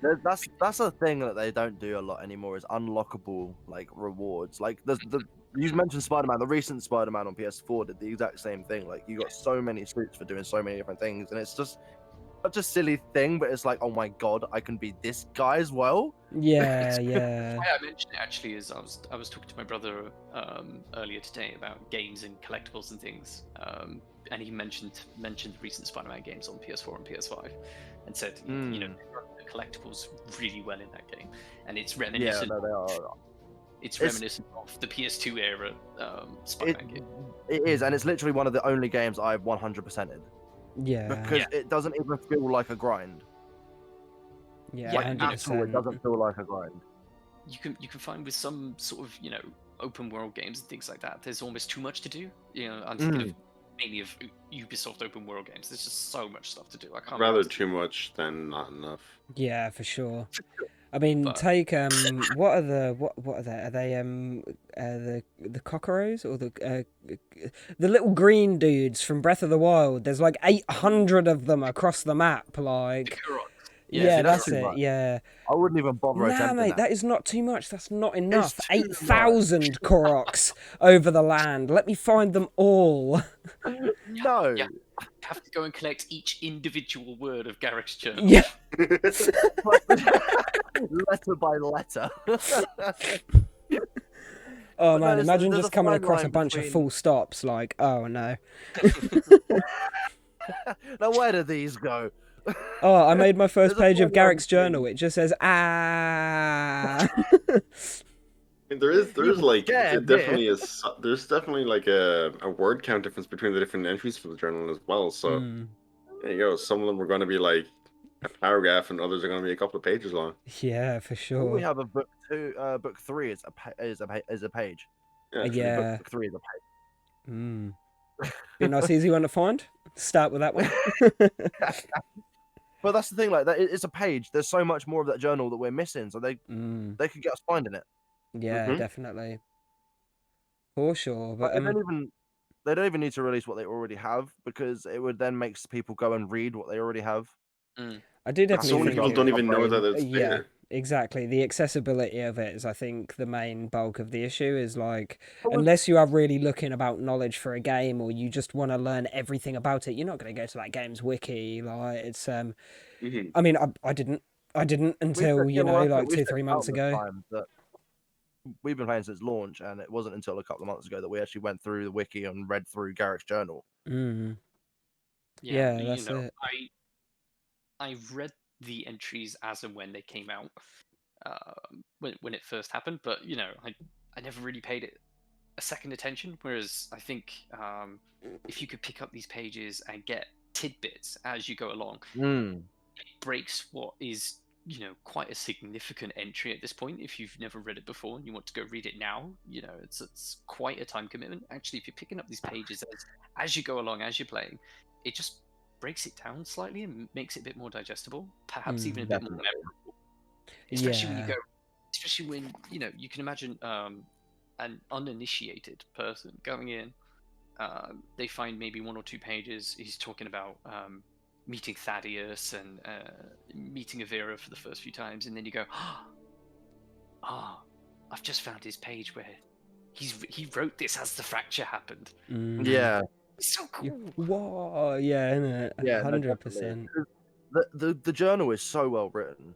That's a thing that they don't do a lot anymore, is unlockable like rewards. Like you mentioned Spider-Man, the recent Spider-Man on PS4 did the exact same thing. Like you got so many suits for doing so many different things, and it's just such a silly thing, but it's like, oh my god, I can be this guy as well. Yeah. Why I mentioned it actually is I was talking to my brother earlier today about games and collectibles and things, and he mentioned the recent Spider-Man games on PS4 and PS5, and said they run the collectibles really well in that game, and it's reminiscent. Yeah, no, they are. It's reminiscent of the PS2 era Spider-Man game. It is, and it's literally one of the only games I've 100%ed. Yeah. Because it doesn't even feel like a grind. Yeah, like, at all, it doesn't feel like a grind. You can find with some sort of open world games and things like that, there's almost too much to do. I'm thinking of mainly of Ubisoft open world games. There's just so much stuff to do. I can't. Rather too much than not enough. Yeah, for sure. I mean, But- take what are they? Are they the cockroaches or the little green dudes from Breath of the Wild? There's like 800 of them across the map. Like, yeah, see, that's that's too it. much. Yeah. I wouldn't even bother Nah, attempting mate, that. that is not too much. That's not enough. too 8,000 Koroks over the land. Let me find them all. No. Yeah. Have to go and collect each individual word of Garrick's journal. Yeah. Letter by letter. Oh But no, man, there's imagine a just coming fine across a line bunch of between- full stops. Like, oh no. Now where do these go? Oh, I made my first There's a page of fine line Garrick's between- journal. It just says ah. I mean, there is like Yeah, it definitely is. There's definitely like a word count difference between the different entries for the journal as well. So Mm, there you go. Some of them are going to be like a paragraph, and others are going to be a couple of pages long. yeah, for All we sure. have of book 2, book 3 is a page. Yeah. Actually, Yeah. book 3 is a page. Mm. Be a nice, easy one to find. Start with that one. But that's the thing, like that. It's a page. There's so much more of that journal that we're missing, so they Mm, could get us finding it. yeah, Mhm. definitely. For sure. But They don't even need to release what they already have, because it would then make people go and read what they already have. I do That's So definitely many think people it don't would- even know that it's yeah, there. exactly. The accessibility of it is, I think, the main bulk of the issue. Is like, But with- unless you are really looking about knowledge for a game, or you just want to learn everything about it, you're not going to go to that game's wiki. Like, it's Mhm. I mean, I didn't until Yeah, well, that's like what we 2-3 said months countless ago. times, that we've been playing since launch, and it wasn't until a couple of months ago that we actually went through the wiki and read through Garrett's journal. Mm, Yeah, Yeah, that's it. I read the entries as and when they came out, when it first happened, but I never really paid it a second attention. Whereas I think if you could pick up these pages and get tidbits as you go along, it breaks what is quite a significant entry at this point. If you've never read it before and you want to go read it now, it's quite a time commitment. Actually, if you're picking up these pages as you go along, as you're playing, it just breaks it down slightly and makes it a bit more digestible, perhaps even a bit more Definitely. memorable. Especially when Yeah. you go, especially when you can imagine an uninitiated person going in. They find maybe 1 or 2 pages. He's talking about meeting Thaddeus and meeting Avera for the first few times, and then you go, I've just found his page where he wrote this as the fracture happened. Mm. Yeah, It's so cool. Whoa, yeah, innit? yeah, no, 100%. definitely. The journal is so well written.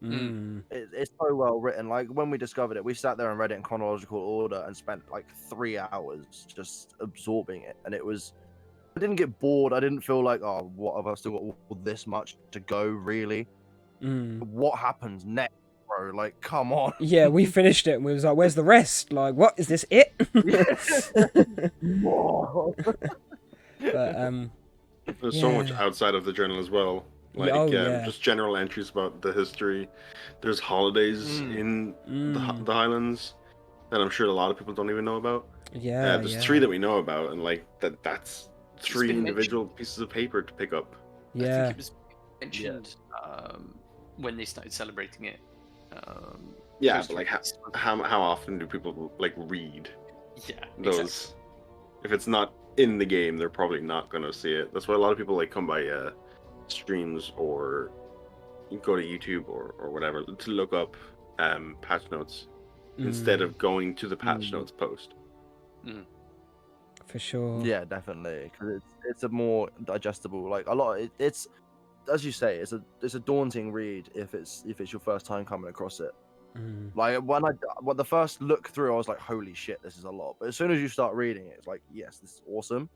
Mm. It's so well written. Like, when we discovered it, we sat there and read it in chronological order and spent like 3 hours just absorbing it. And I didn't get bored. I didn't feel like, oh, what have I still got all this much to go, really? Mm. What happens next, bro? Like, come on. Yeah, we finished it and we was like, where's the rest? Like, what, is this it? Whoa. But There's so much Yeah. outside of the journal as well. Like yeah. just general entries about the history. There's holidays in Mm. the Highlands that I'm sure a lot of people don't even know about. Yeah, There's yeah. 3 that we know about, and like that's 3 been individual pieces of paper to pick up. I think Yeah. it was mentioned when they started celebrating it. Yeah, those but like 3 how often do people like read yeah, those? exactly. If it's not in the game, they're probably not gonna see it. That's why a lot of people like come by streams or go to YouTube or whatever to look up patch notes instead Mm. of going to the patch Mm. notes post. For sure. Yeah, definitely, because it's a more digestible. Like, a lot. It's, as you say, it's a daunting read if it's your first time coming across it. Mm. Like, when the first look through, I was like, holy shit, this is a lot. But as soon as you start reading it, it's like, yes, this is awesome.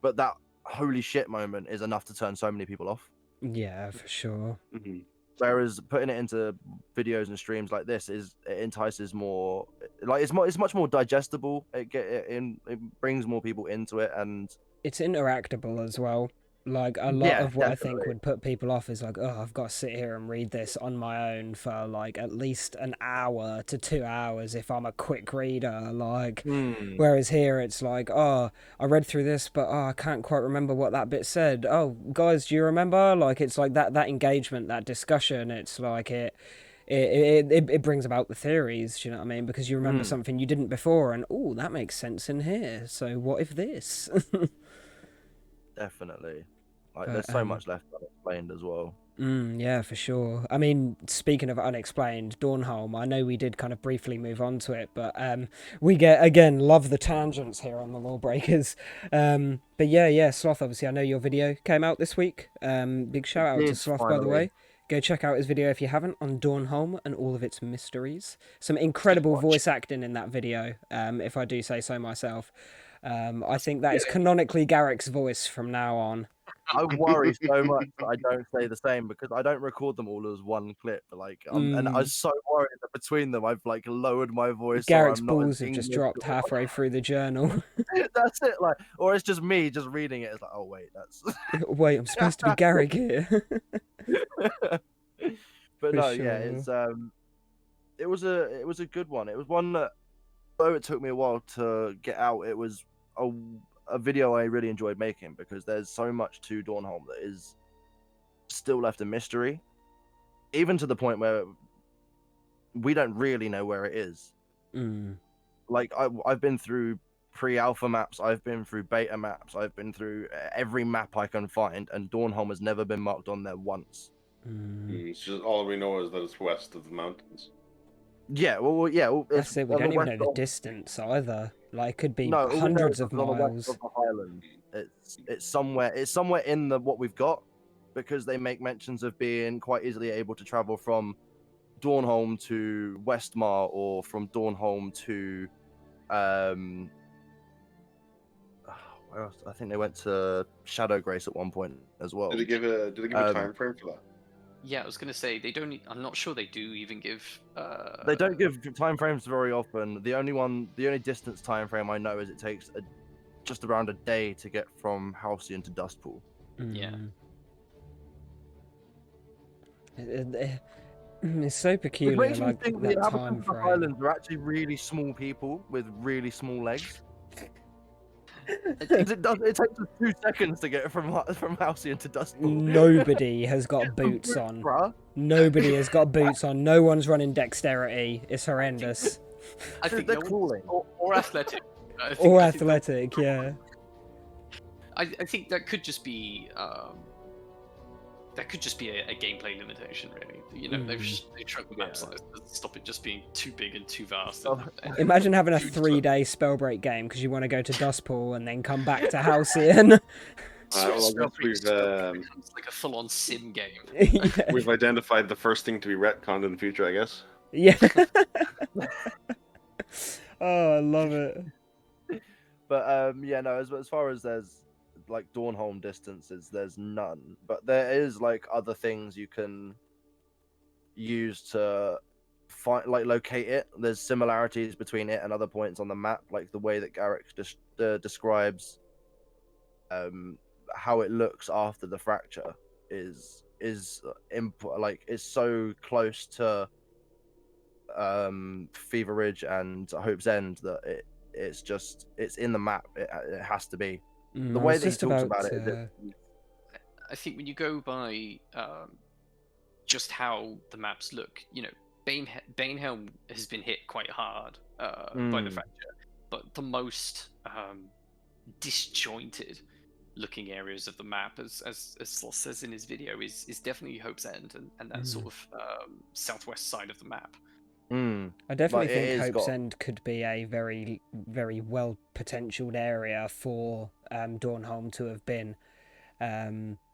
But that holy shit moment is enough to turn so many people off. Yeah, for sure. Mm-hmm. Whereas putting it into videos and streams like this it entices more. Like, it's much more digestible. It brings more people into it, and It's interactable as well. Like, a lot Yeah, of what I think definitely. would put people off is like, oh, I've got to sit here and read this on my own for like at least an hour to 2 hours if I'm a quick reader. Like, Hmm. whereas here it's like, oh, I read through this, but I can't quite remember what that bit said. Oh, guys, do you remember? Like, it's like that engagement, that discussion. It's like it brings about the theories. Do you know what I mean? Because you remember Hmm. something you didn't before, and oh, that makes sense in here. So what if this? Definitely. Like, But there's so much left unexplained as well. yeah, for sure. I mean, speaking of unexplained, Dawnholm, I know we did kind of briefly move on to it, but we get, again, love the tangents here on the Lawbreakers. But yeah, Sloth, obviously, I know your video came out this week. Big shout out to Did Sloth, by the finally. way. Go check out his video if you haven't on Dawnholm and all of its mysteries. Some incredible Watch. voice acting in that video, if I do say so myself. I think that is canonically Garrett's voice from now on. I worry so much that I don't say the same because I don't record them all as one clip. Like, and I was so worried that between them I've like lowered my voice or Garrett's I'm not as balls have just English. dropped halfway through the journal. That's it. Like, or it's just me just reading it. It's like, oh wait, that's. Wait, I'm supposed to be Garrett here. But For no, sure. yeah, it was a good one. It was one that, though it took me a while to get out, it was a video I really enjoyed making because there's so much to Dawnholm that is still left a mystery, even to the point where we don't really know where it is. Like, I've been through pre-alpha maps, I've been through beta maps, I've been through every map I can find, and Dawnholm has never been marked on there once. It's just all we know is that it's west of the mountains. Yeah, well, That's it. We on the don't even west know the of- distance either. Like, it could be No, all we know hundreds is of it's on the west miles. of the Highlands. It's somewhere in the what we've got, because they make mentions of being quite easily able to travel from Dawnholm to Westmar or from Dawnholm to where else? I think they went to Shadowgrace at one point as well. Did they give a time frame for that? Yeah, I was gonna say they don't. I'm not sure they do even give. They don't give time frames very often. The only distance time frame I know is it takes just around a day to get from Halcyon to Dustpool. Yeah. It's so Which peculiar, makes me like think the that inhabitants time of the frame. Highlands are actually really small people with really small legs. It takes us 2 seconds to get from Halcyon to Dustpool. Nobody has got boots on. Bruh. Nobody has got boots on. No one's running dexterity. It's horrendous. I think they're no one- crawling. or athletic. I think- Or I think that- athletic, yeah. I think that could just be a gameplay limitation, really. You know, they've shrunk the map size to stop it just being too big and too vast. Imagine having a 3-day spellbreak game because you want to go to Dustpool and then come back to Halcyon. Well, I guess It's like a full-on sim game. Yeah. we've identified the first thing to be retconned in the future, I guess. Yeah. Oh, I love it. But yeah, no. As far as there's like Dawnholm distances, there's none. But there is like other things you can use to find, like locate it. There's similarities between it and other points on the map, like the way that Garrett describes how it looks after the fracture is like is so close to Fever Ridge and Hope's End that it's in the map. It has to be. The way that he talks about it. I think when you go by just how the maps look, you know, Banehelm has been hit quite hard by the fracture, but the most disjointed looking areas of the map, as Sloth says in his video, is definitely Hope's End and that sort of southwest side of the map. I definitely think Hope's End could be a very, very well potentialed area for Dawnholm to have been.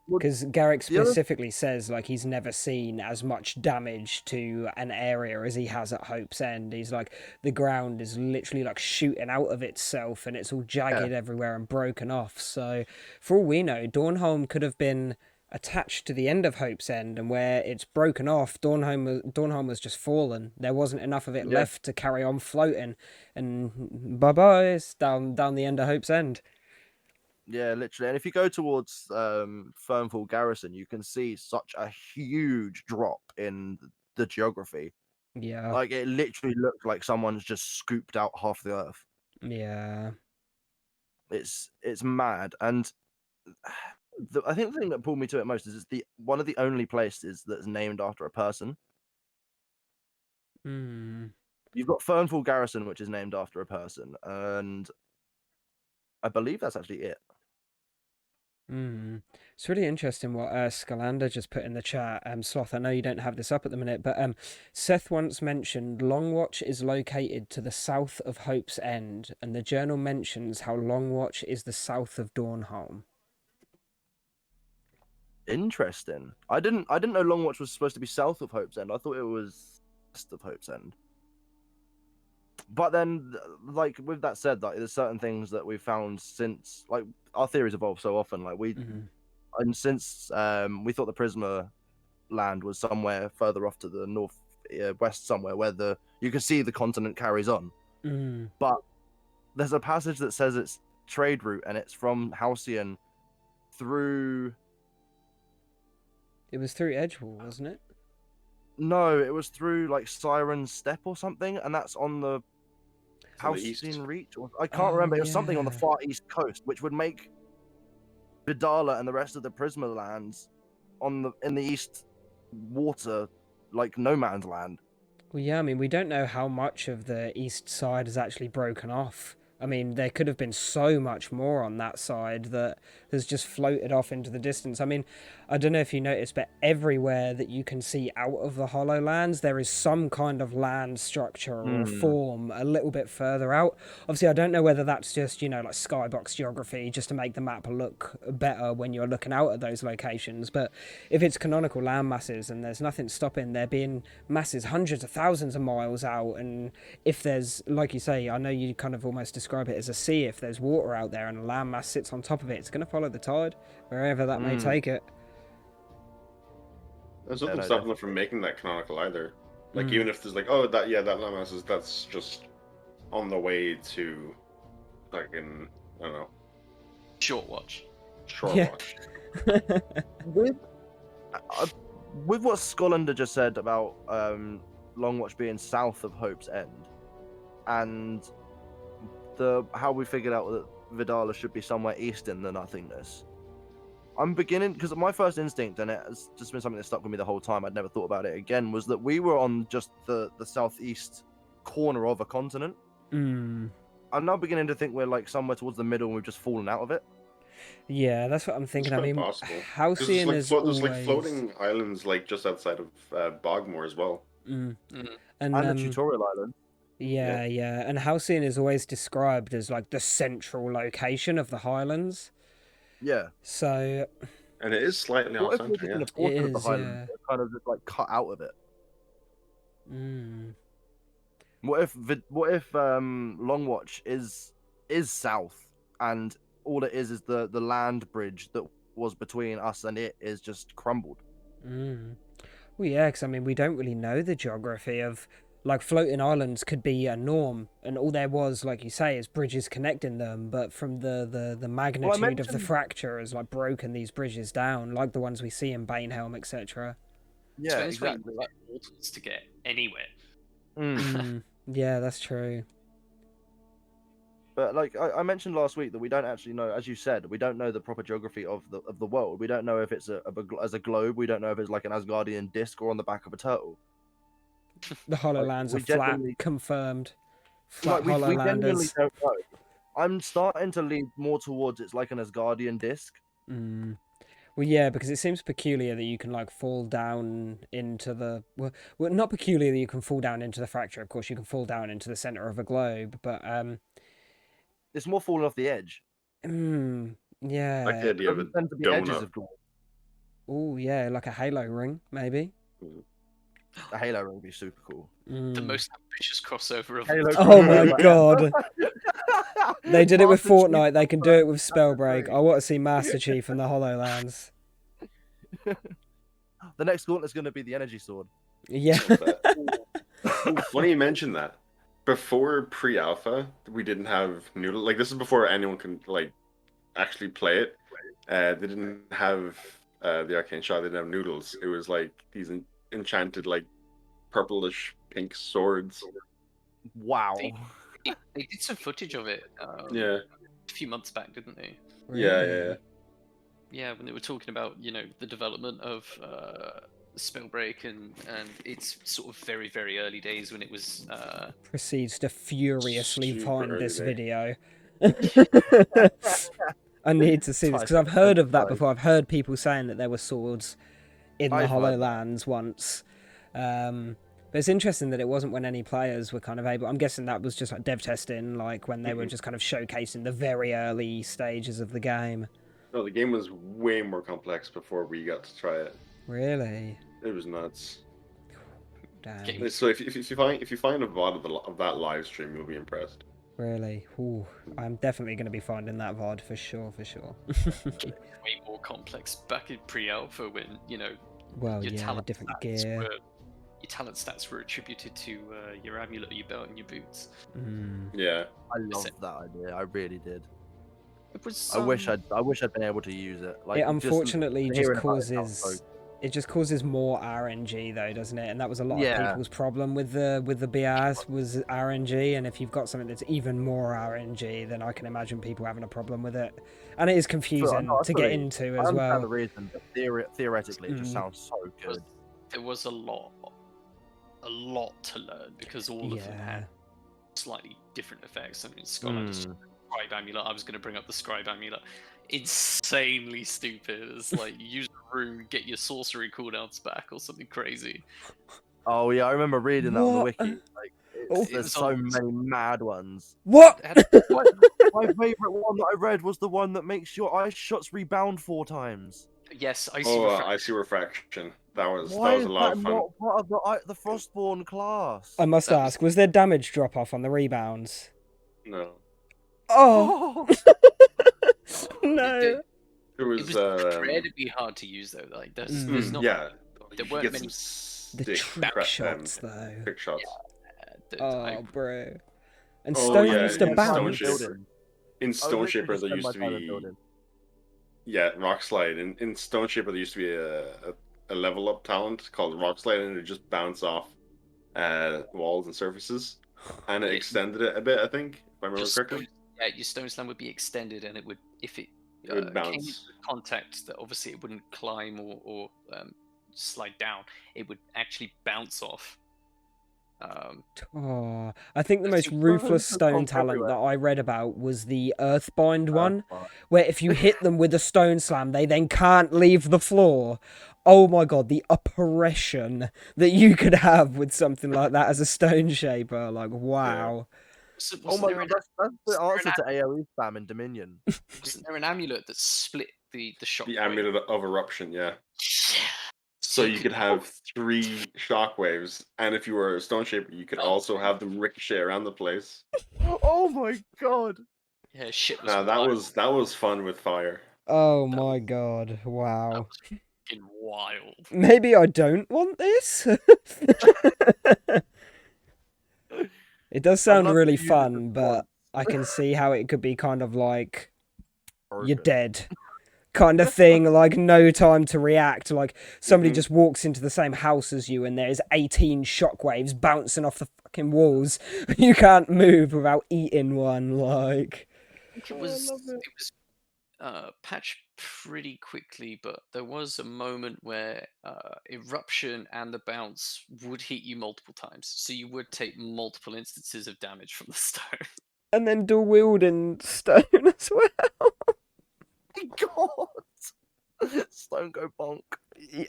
Because Garrett specifically says like he's never seen as much damage to an area as he has at Hope's End. He's like, the ground is literally like shooting out of itself and it's all jagged everywhere and broken off. So for all we know, Dawnholm could have been attached to the end of Hope's End, and where it's broken off, Dawnholm was just fallen. There wasn't enough of it left to carry on floating, and bye-bye, it's down the end of Hope's End. Yeah, literally. And if you go towards Fernfall Garrison, you can see such a huge drop in the geography. Yeah. Like it literally looks like someone's just scooped out half the earth. Yeah. It's mad. And I think the thing that pulled me to it most is it's one of the only places that's named after a person. Hmm. You've got Fernfall Garrison, which is named after a person, and I believe that's actually it. Hmm. It's really interesting what Scalander just put in the chat. Sloth, I know you don't have this up at the minute, but Seth once mentioned Longwatch is located to the south of Hope's End, and the journal mentions how Longwatch is the south of Dawnholm. Interesting. I didn't know Longwatch was supposed to be south of Hope's End. I thought it was west of Hope's End. But then, like with that said, like there's certain things that we've found since, like our theories evolve so often. Like and since we thought the Prisma land was somewhere further off to the north west somewhere where you can see the continent carries on. But there's a passage that says it's trade route and it's from Halcyon through. It was through Edgewall, wasn't it? No, it was through like Siren's Step or something, and that's on the To the east. Halcyon Reach. I can't remember. It was something on the yeah. far east coast, which would make Vidala and the rest of the Prisma lands in the east water like no man's land. Well, yeah, I mean, we don't know how much of the east side is actually broken off. I mean, there could have been so much more on that side that has just floated off into the distance. I mean, I don't know if you noticed, but everywhere that you can see out of the Hollowlands, there is some kind of land structure or form a little bit further out. Obviously, I don't know whether that's just, like skybox geography, just to make the map look better when you're looking out at those locations. But if it's canonical land masses and there's nothing stopping there being masses hundreds of thousands of miles out, and if there's, like you say, I know you kind of almost describe it as a sea, if there's water out there and a landmass sits on top of it, it's going to follow the tide wherever that may take it. There's nothing stopping them from making that canonical either. Like even if there's like, oh that landmass that's just on the way to fucking I don't know. Short watch. With what Scolander just said about Longwatch being south of Hope's End, and how we figured out that Vidala should be somewhere east in the nothingness. I'm beginning, because my first instinct, and it's just been something that stuck with me the whole time, I'd never thought about it again, was that we were on just the southeast corner of a continent. I'm now beginning to think we're like somewhere towards the middle and we've just fallen out of it. Yeah, that's what I'm thinking. I mean, possible. Halcyon is there's like floating islands like just outside of Bogmore as well. And the tutorial island. Yeah, and Halcyon is always described as like the central location of the Highlands. Yeah. So. And it is slightly off center. Yeah. It is, of the Highlands, kind of just like cut out of it. What if Longwatch is south and all it is the land bridge that was between us and it is just crumbled? Well, yeah, because I mean we don't really know the geography of. Like, floating islands could be a norm, and all there was, like you say, is bridges connecting them, but from the magnitude of the fracture has, like, broken these bridges down, like the ones we see in Banehelm, etc. Yeah, exactly. Like portals to get anywhere. Yeah, that's true. But, like, I mentioned last week that we don't actually know, as you said, we don't know the proper geography of the world. We don't know if it's as a globe, we don't know if it's like an Asgardian disc or on the back of a turtle. The Hollowlands are flat, confirmed. Flat Hollowlanders. We genuinely don't know. I'm starting to lean more towards it's like an Asgardian disc. Well, yeah, because it seems peculiar that you can like fall down into the well, not peculiar that you can fall down into the fracture. Of course, you can fall down into the center of a globe, but it's more falling off the edge. Yeah. Like the idea of a donut. Oh yeah, like a halo ring, maybe. A Halo ring would be super cool. The most ambitious crossover of Halo. Oh my god. They did it with Fortnite, they can do it with Spellbreak. I want to see Master Chief in the Hollowlands. The next gauntlet's going to be the energy sword. Yeah. Funny you mentioned that. Before pre-alpha, we didn't have noodle. Like, this is before anyone can, like, actually play it. They didn't have the arcane shot. They didn't have noodles. It was like these enchanted, like purplish pink swords. Wow. They did some footage of it. Yeah. A few months back, didn't they? Yeah. Yeah, when they were talking about the development of Spellbreak and its sort of very, very early days when it was Proceeds to furiously Super find this early. video. I need to see this because I've Type heard of that type. before. I've heard people saying that there were swords in the I've heard that. Hollowlands once. But it's interesting that it wasn't when any players were kind of able. I'm guessing that was just like dev testing, like when they were just kind of showcasing the very early stages of the game. No, the game was way more complex before we got to try it. Really? It was nuts. Damn. So if you find a VOD of that live stream, you'll be impressed. Really? Ooh, I'm definitely going to be finding that VOD for sure. way more complex back in pre-alpha when Well, your yeah, talent different stats gear. your talent stats were attributed to your amulet, your belt, and your boots. Yeah. I loved that idea. I really did. It was. I wish I'd been able to use it. Like, It unfortunately just hearing about it sounds causes. so- It just causes more RNG though, doesn't it? And that was a lot of Yeah. people's problem with the BRs was RNG. And if you've got something that's even more RNG, then I can imagine people having a problem with it. And it is confusing no, I to get fully- into I as understand well. the reason, but theoretically, it just sounds so good. There was a lot to learn because all of them had slightly different effects. I mean, Scotland, Scribe Amulet. I was going to bring up the Scribe Amulet. Insanely stupid. It's like use a rune, get your sorcery cooldowns back, or something crazy. Oh yeah, I remember reading that on the What? wiki. Like, there's so many mad ones. What? My favorite one that I read was the one that makes your ice shots rebound 4 times. Yes, I see. I see refraction. That was Why a is lot that of fun. not part of the Frostborn class? I must ask, was there damage drop off on the rebounds? No. Oh no! It was incredibly hard to use though. Like there's not. Yeah. There You weren't get many. some The stick trick shots though. trick shots. Oh, bro. And Oh, stone yeah, used to in bounce. In Stone Shaper, there used to be Rock Slide. In Stone Shaper, there used to be a level up talent called Rock Slide, and it would just bounce off walls and surfaces, and it extended it a bit. I think, if I remember correctly. Yeah, your Stone Slam would be extended, and it would if it would bounce. came into contact, that obviously it wouldn't climb or slide down. It would actually bounce off. I think the most ruthless stone talent that I read about was the Earthbind one, where if you hit them with a stone slam, they then can't leave the floor. Oh my god, the oppression that you could have with something like that as a stone shaper. Like, wow. So oh my god, that's the answer to AoE spam in Dominion. Wasn't there an amulet that split the shock? The amulet of eruption, yeah. So you could have 3 shockwaves, and if you were a Stone Shaper, you could also have them ricochet around the place. Oh my god! Yeah, shit was. Now that was fun with fire. Oh my god! Wow. That was fucking wild. Maybe I don't want this. It does sound really fun, but I can see how it could be kind of like you're dead kind of thing, like no time to react. Like somebody just walks into the same house as you and there's 18 shockwaves bouncing off the fucking walls. You can't move without eating one. Like it was patched pretty quickly, but there was a moment where eruption and the bounce would hit you multiple times, so you would take multiple instances of damage from the stone. And then dual wielding stone as well. God, stone go bonk.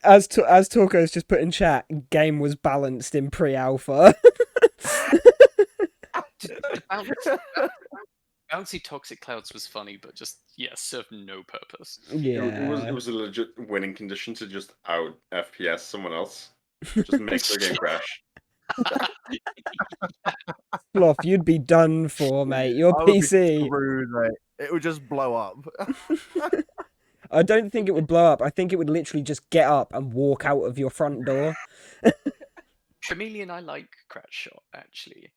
As Torko's just put in chat, game was balanced in pre-alpha. Bouncy toxic clouds was funny, but just served no purpose. Yeah, it was a legit winning condition to just out FPS someone else, just make their game crash. Sloth, you'd be done for, mate. Your PC. Screwed, mate. It would just blow up. I don't think it would blow up. I think it would literally just get up and walk out of your front door. Chameleon, I like Crash Shot actually.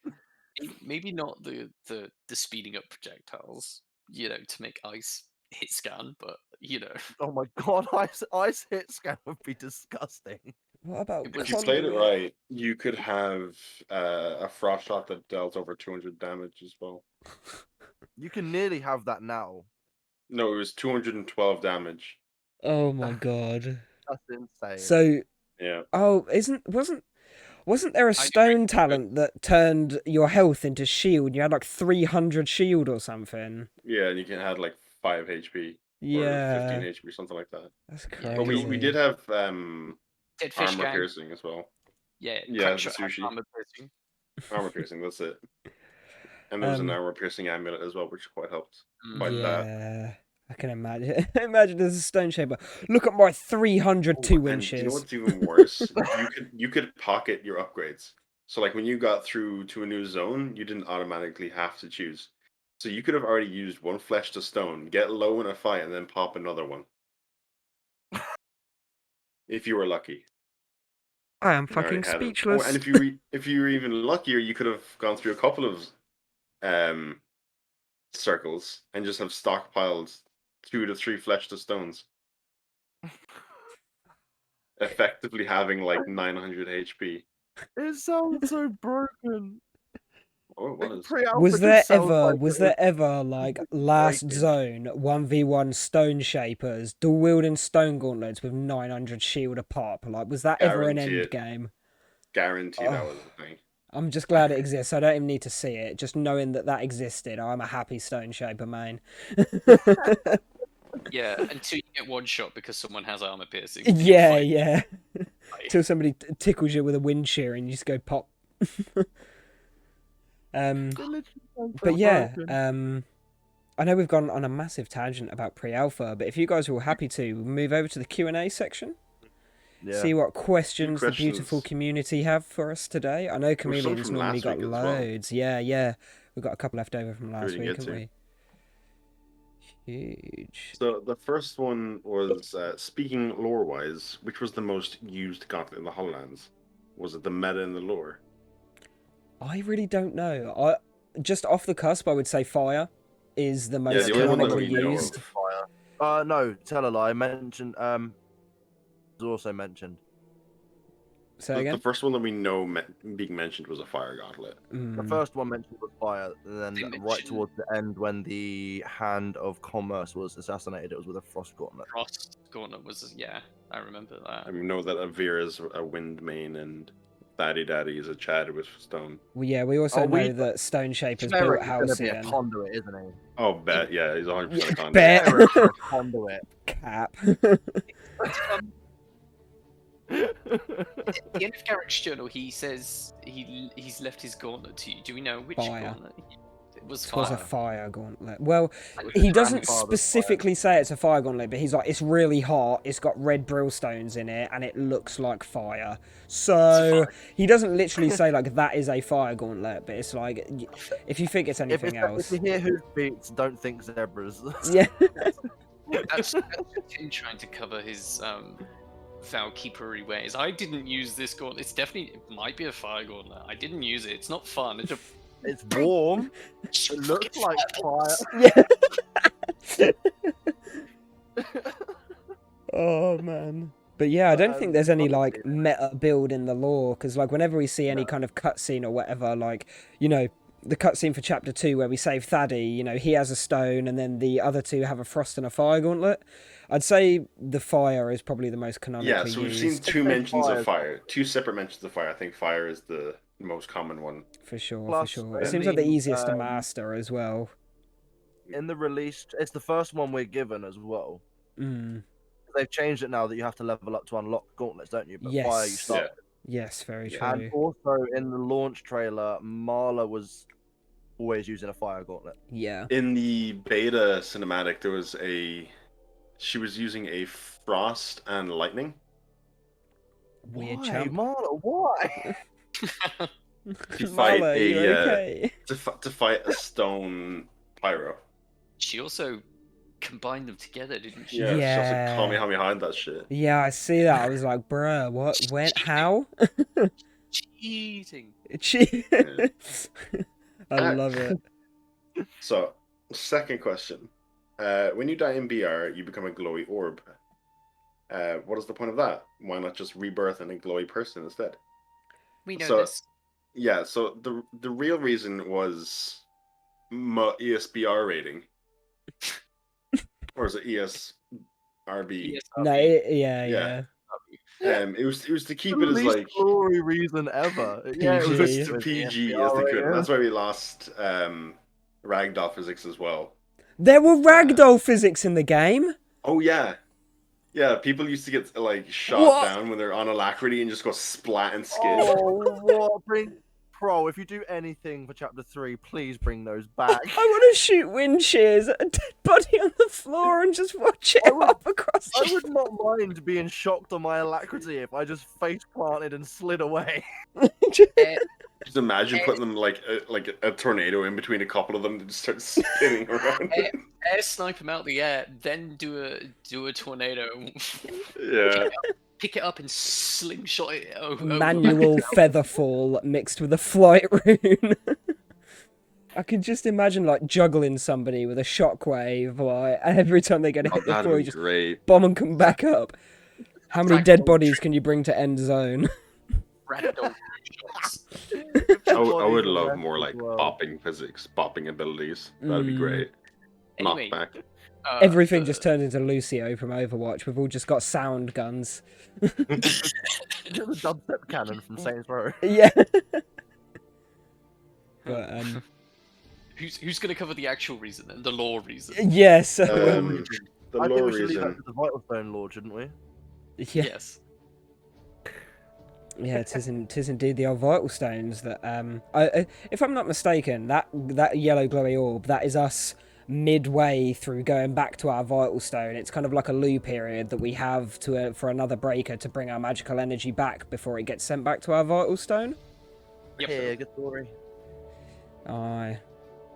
Maybe not the speeding up projectiles, to make ice hit scan, but you know, Oh my god, ice hit scan would be disgusting. What about It was- If you played it conduit? right, you could have a frost shot that dealt over 200 damage as well. You can nearly have that now. No, it was 212 damage. Oh my god. That's insane. So, Yeah. oh, wasn't there a stone talent that turned your health into shield? You had like 300 shield or something. Yeah, and you can have like 5 HP or 15 Yeah, HP, something like that. that's Yeah, But we crazy. did have Dead fish armor gang. piercing as well. Yeah, Yeah, the Crackshot had sushi. armor piercing. Armor piercing, that's it. And there was an armor piercing amulet as well, which quite helped. Quite that. Yeah, I can imagine. Imagine there's a stone shaper. Look at my 302 And inches. do you know what's even worse? you could pocket your upgrades. So like when you got through to a new zone, you didn't automatically have to choose. So you could have already used one flesh to stone, get low in a fight, and then pop another one. If you were lucky. I am You already fucking had it. speechless. Oh, and if you were even luckier, you could have gone through a couple of circles and just have stockpiled 2 to 3 flesh to stones. Effectively having like 900 HP. It sounds so broken. Oh, it Like, was. pre-alpha Was just there sounds ever, like was it there ever like last breaking. zone 1v1 stone shapers, dual wielding stone gauntlets with 900 shield a pop? Like, was that ever an Guarantee end it. game? Guarantee that Oh. was the thing. I'm just glad it exists. I don't even need to see it. Just knowing that that existed, I'm a happy stone shaper main. Yeah, until you get one shot because someone has armor piercing. Yeah, You're fine. yeah. Like, Till somebody tickles you with a wind shear and you just go pop. It literally sounds so But yeah, broken. I know we've gone on a massive tangent about pre-alpha, but if you guys are all happy to, move over to the Q&A section. Yeah. See what questions the beautiful questions. community have for us today. I know some Chameleon's from normally last got week as well. loads. Yeah. We've got a couple left over from last didn't week, get haven't to. we? Huge. So the first one was speaking lore-wise, which was the most used gauntlet in the Hollands? Was it the meta and the lore? I really don't know. Just off the cusp, I would say fire is the most the only one that canonically we know of. used. No, tell a lie. Mentioned was also mentioned. Say The again. first one that we know being mentioned was a fire gauntlet. The first one mentioned was fire, and then They right mentioned- towards the end, when the hand of commerce was assassinated, it was with a frost gauntlet. Frost Gauntlet was, yeah, I remember that. I know that Avira is a wind main and Daddy is a Chad with stone. Well, yeah, we also know that Stone Shapers built Ferec is going to be a Halcyon. conduit, isn't he? Oh, bet. Yeah, he's 100% a conduit. Bet. Ferec is a conduit. Cap. At the end of Garrett's journal, he says he's left his gauntlet to you. Do we know which Fire. gauntlet? It was It fire. was a fire gauntlet. Well, Which he is doesn't grandfather's specifically say it's a fire gauntlet, but he's like, it's really hot, it's got red brillstones in it, and it looks like fire. So, he doesn't literally say, like, that is a fire gauntlet, but it's like, if you think it's anything else. If you hear hoofbeats, don't think zebras. Yeah. That's just him trying to cover his Vowkeepery ways. I didn't use this gauntlet. It might be a fire gauntlet. I didn't use it. It's not fun. It's It's warm. It looks like fire. Yeah. Oh, man. But yeah, I don't think there's any, like, meta build in the lore, because, like, whenever we see any kind of cutscene or whatever, like, you know, the cutscene for Chapter 2 where we save Thaddy, you know, he has a stone, and then the other two have a frost and a fire gauntlet. I'd say the fire is probably the most canonically Yeah, so we've used. seen two mentions of fire. Two separate mentions of fire. I think fire is the most common one. For sure, Plus, for sure. I It seems like the mean, easiest to master as well. In the release, it's the first one we're given as well. Mm. They've changed it now that you have to level up to unlock gauntlets, don't you? But fire, you Yes. start. Yes, very true. And also in the launch trailer, Marla was always using a fire gauntlet. Yeah. In the beta cinematic, she was using a frost and lightning. Weird Why, champ. Marla? Why? To fight Marla, you okay? to fight a stone pyro. She also combined them together, didn't she? Yeah, Yeah. she also Kamehameha that shit. Yeah, I see that. I was like, bruh, what? When? How? Cheating. I love it. So, second question. when you die in BR, you become a glowy orb. What is the point of that? Why not just rebirth in a glowy person instead? We know So- this. Yeah, so the real reason was ESBR rating. Or is it ESRB? No, ESRB. yeah. It was to keep it The as least like glory reason ever. Yeah, it was PG. just to with the PG FBR as they could. rating. That's why we lost ragdoll physics as well. There were ragdoll physics in the game. Oh yeah. Yeah, people used to get like shot What? down when they're on alacrity and just go splat and skid. Oh, what? Pro, if you do anything for chapter 3, please bring those back. I want to shoot wind shears at a dead body on the floor and just watch it hop across. I would not mind being shocked on my alacrity if I just face planted and slid away. Just imagine putting them like a tornado in between a couple of them to just start spinning around. Air snipe them out the air, then do a tornado. Yeah. Pick it up and slingshot it over. Manual feather fall mixed with a flight rune. I can just imagine like juggling somebody with a shockwave like every time they get hit the floor, you just great. bomb and come back up. How many dead bodies can you bring to end zone? Ragdoll shots. I would love more like bopping physics, bopping abilities. That'd be great. Anyway, Knockback. Everything just turned into Lucio from Overwatch. We've all just got sound guns. The dubstep cannon from Saints Row. Yeah. But who's gonna cover the actual reason then? The lore reason. yes. The I think lore we should leave that reason. to the Vital Stone Lord, shouldn't we? yeah. Yes. Yeah, tis indeed the old vital stones that if I'm not mistaken, that yellow glowy orb, that is us midway through going back to our vital stone. It's kind of like a loop period that we have for another breaker to bring our magical energy back before it gets sent back to our vital stone. Yep. Yeah, good story.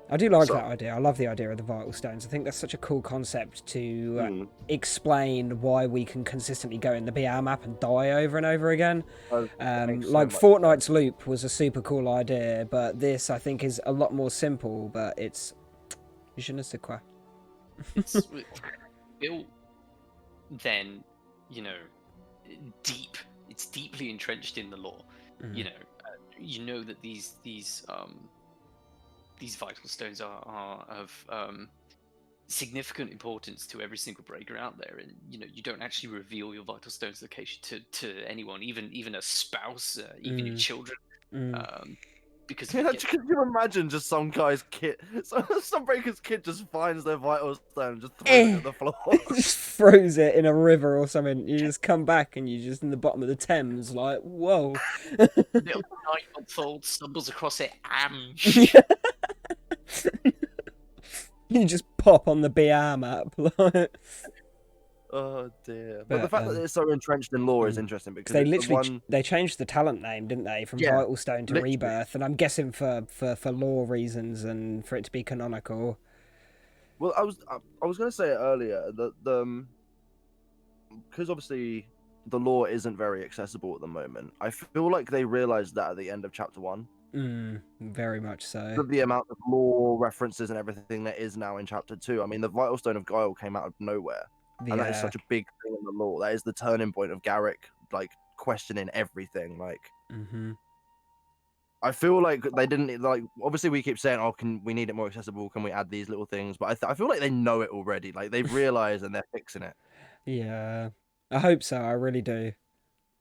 I do like So- that idea. I love the idea of the vital stones. I think that's such a cool concept to Mm. explain why we can consistently go in the BR map and die over and over again. Makes so Like much Fortnite's loop was a super cool idea, but this I think is a lot more simple. But it's je ne sais quoi. It's built then, deep. It's deeply entrenched in the lore. Mhm. You know that these vital stones are of significant importance to every single breaker out there, and you don't actually reveal your vital stones location to anyone, even a spouse, even your children, because Can you imagine just some guy's kid, some breaker's kid just finds their Vital Stone and just throws it at the floor? Just throws it in a river or something. You just come back and you're just in the bottom of the Thames, like whoa. little 9-month-old stumbles across it. You just pop on the BR map. Like, Oh dear! But But, the fact that it's so entrenched in lore is interesting because they it's the literally one. they changed the talent name, didn't they, from Yeah, Vital Stone to literally. Rebirth, and I'm guessing for lore reasons and for it to be canonical. Well, I was going to say it earlier that because obviously the lore isn't very accessible at the moment. I feel like they realized that at the end of chapter 1. Very much so. Of the amount of lore references and everything that is now in chapter 2. I mean, the Vital Stone of Guile came out of nowhere, and that is such a big thing in the lore. That is the turning point of Garrett, like questioning everything. Like, I feel like they didn't like. Obviously, we keep saying, "Oh, we need it more accessible? Can we add these little things?" But I feel like they know it already. Like they've realized and they're fixing it. Yeah, I hope so. I really do.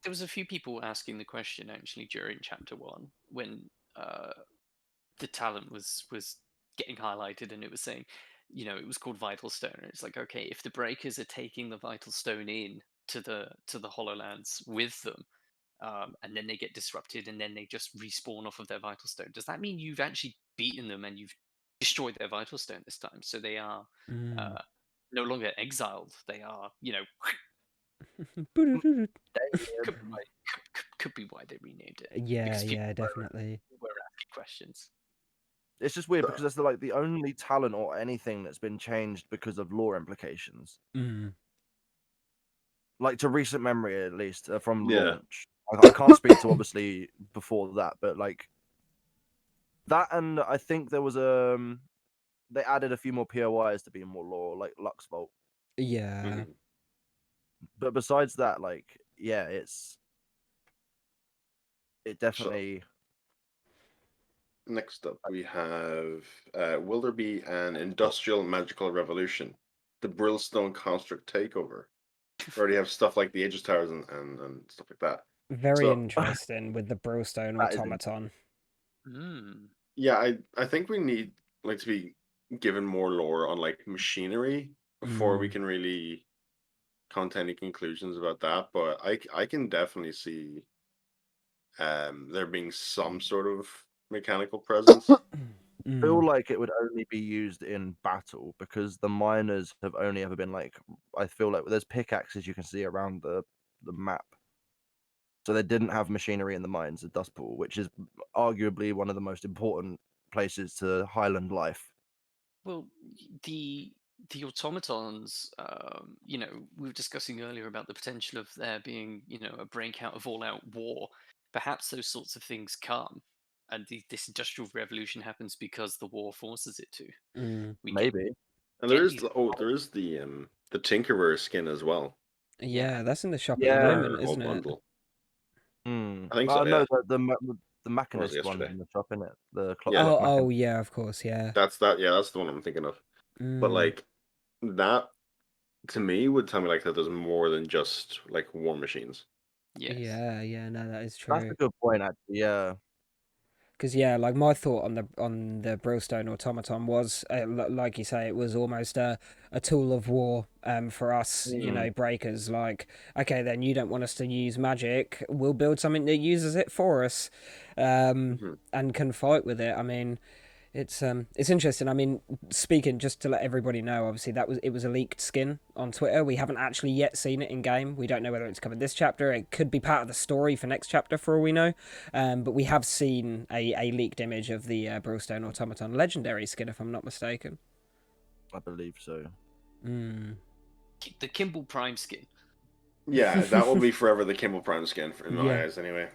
There was a few people asking the question actually during chapter 1 when the talent was getting highlighted, and it was saying, it was called Vital Stone. And it's like, okay, if the breakers are taking the Vital Stone in to the Hollolands with them, and then they get disrupted, and then they just respawn off of their Vital Stone, does that mean you've actually beaten them and you've destroyed their Vital Stone this time? So they are no longer exiled. They are, could be why they renamed it. Yeah, Because people yeah, definitely. were asking questions. It's just weird because that's like the only talent or anything that's been changed because of lore implications. Like to recent memory, at least from launch. I can't speak to obviously before that, but like that, and I think there was they added a few more POIs to be more lore, like Lux Vault. Yeah. Mhm. But besides that, like, yeah, it So definitely. next up we have will there be an industrial magical revolution? The Brillstone construct takeover. We already have stuff like the Aegis Towers and stuff like that. Very So interesting with the Brillstone That is automaton. yeah, I think we need like to be given more lore on like machinery before we can really come to any conclusions about that. But I can definitely see there being some sort of mechanical presence. Feel like it would only be used in battle because the miners have only ever been like, I feel like there's pickaxes you can see around the map. So they didn't have machinery in the mines at Dustpool, which is arguably one of the most important places to Highland life. Well, the automatons, you know, we were discussing earlier about the potential of there being, you know, a breakout of all-out war. Perhaps those sorts of things come, and this industrial revolution happens because the war forces it to. We get Maybe. And there is these. there is the Tinkerer skin as well. Yeah, that's in the shop at the Yeah. moment, Whole isn't it? bundle. I think so, No, yeah. the Or was it Machinist one's yesterday? in the shop, isn't it? The Yeah. clock Oh, Machinist. yeah, of course, yeah. That's the one I'm thinking of. But like that to me would tell me like that there's more than just like war machines. Yes. Yeah, no, that is That's true. a good point, actually. Yeah. Because yeah, like my thought on the Brillstone automaton was, like you say, it was almost a tool of war for us, you know, breakers. Like, okay, then you don't want us to use magic, we'll build something that uses it for us, and can fight with it. I mean, it's interesting. I mean, speaking just to let everybody know, obviously it was a leaked skin on Twitter. We haven't actually yet seen it in game. We don't know whether it's covered this chapter. It could be part of the story for next chapter, for all we know. But we have seen a leaked image of the Brillstone Automaton legendary skin, if I'm not mistaken. I believe so. The Kimball Prime skin. Yeah, that will be forever the Kimball Prime skin in my Yeah. eyes anyway.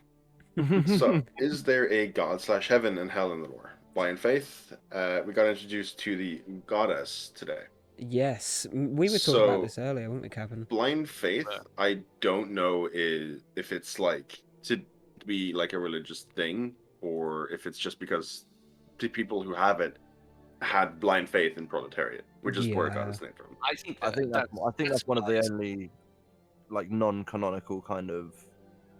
So is there a god / heaven and hell in the lore? Blind Faith. We got introduced to the goddess today. Yes, we were talking about this earlier, weren't we, Kevin? Blind Faith, I don't know if it's like to be like a religious thing or if it's just because the people who have it had blind faith in proletariat, which is where it got its name from. I think I think that's one of the wise. only like non-canonical kind of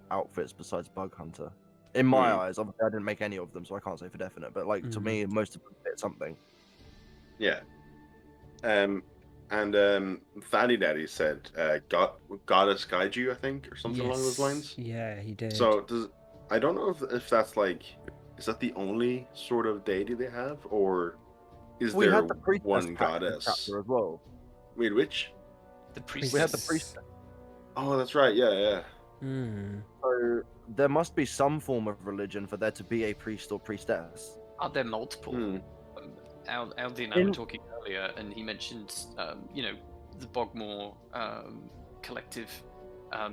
outfits besides Bug Hunter. In my eyes, obviously I didn't make any of them, so I can't say for definite. But like to me, most of them fit something. Yeah. And Fatty Daddy said, "Goddess guide you," I think, or something along those lines. Yeah, he did. So I don't know if that's like, is that the only sort of deity they have, or is We there had the priestess one pack in this goddess? chapter as well. Wait, which? The priestess. We had the priestess. Oh, that's right. Yeah. So there must be some form of religion for there to be a priest or priestess. Are there multiple? Aldi and I were talking earlier, and he mentioned, you know, the Bogmore collective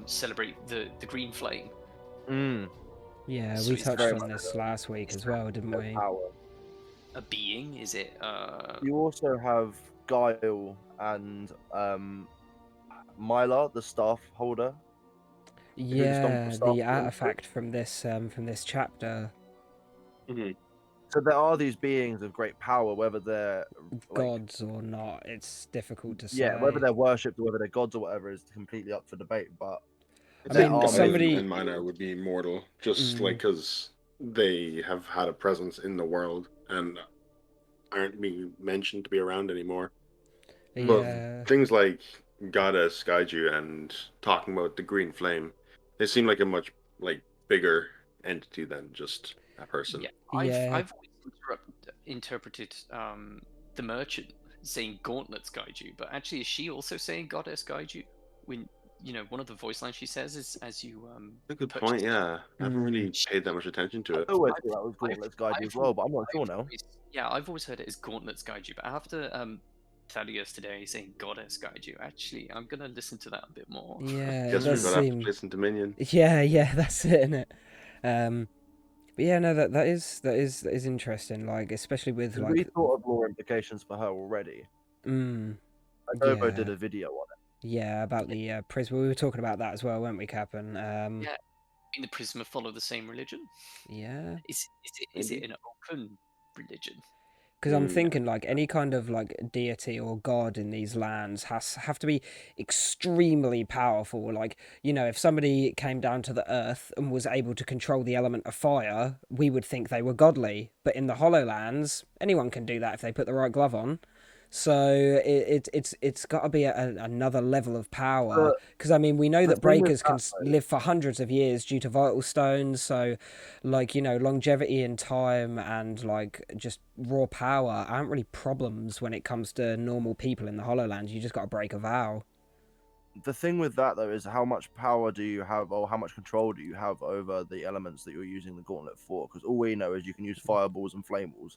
celebrate the green flame. Yeah, So we it's touched very on this last week as well, didn't we? Power. A being? Is it? You also have Guile and Mylar, the staff holder. Yeah, the artifact from this chapter. So there are these beings of great power, whether they're gods or not. It's difficult to say. Yeah, whether they're worshipped or whether they're gods or whatever is completely up for debate. But I mean, somebody in Minor would be immortal, just like because they have had a presence in the world and aren't being mentioned to be around anymore. Yeah. But things like Goddess Gaiju and talking about the green flame, they seem like a much like bigger entity than just a person. Yeah, I've always interpreted the merchant saying gauntlets guide you, but actually is she also saying goddess guide you? When, you know, one of the voice lines she says is as you a good point, yeah. I haven't really paid that much attention to it. I always thought that was gauntlets guide you as well, but I'm not sure now. Yeah, I've always heard it as gauntlets guide you, but after Thaddeus today saying goddess guide you, actually I'm gonna listen to that a bit more. Yeah, guess we're gonna have to listen to Minion. Yeah, that's it, isn't it? But yeah, no, that is interesting. Like, especially with We like, thought of lore implications for her already. Adobo did a video on it. Yeah, about the Prisma. We were talking about that as well, weren't we, Captain? Yeah. In the Prisma follow the same religion? Yeah. Is it an open religion? Because I'm thinking like any kind of like deity or god in these lands have to be extremely powerful. Like, you know, if somebody came down to the earth and was able to control the element of fire, we would think they were godly. But in the Hollowlands, anyone can do that if they put the right glove on. So it's got to be another level of power, because I mean we know that breakers can live for hundreds of years due to vital stones. So, like, you know, longevity in time and like just raw power aren't really problems when it comes to normal people in the Hollowlands. You just got to break a vow. The thing with that though is how much power do you have, or how much control do you have over the elements that you're using the gauntlet for? Because all we know is you can use fireballs and flameballs.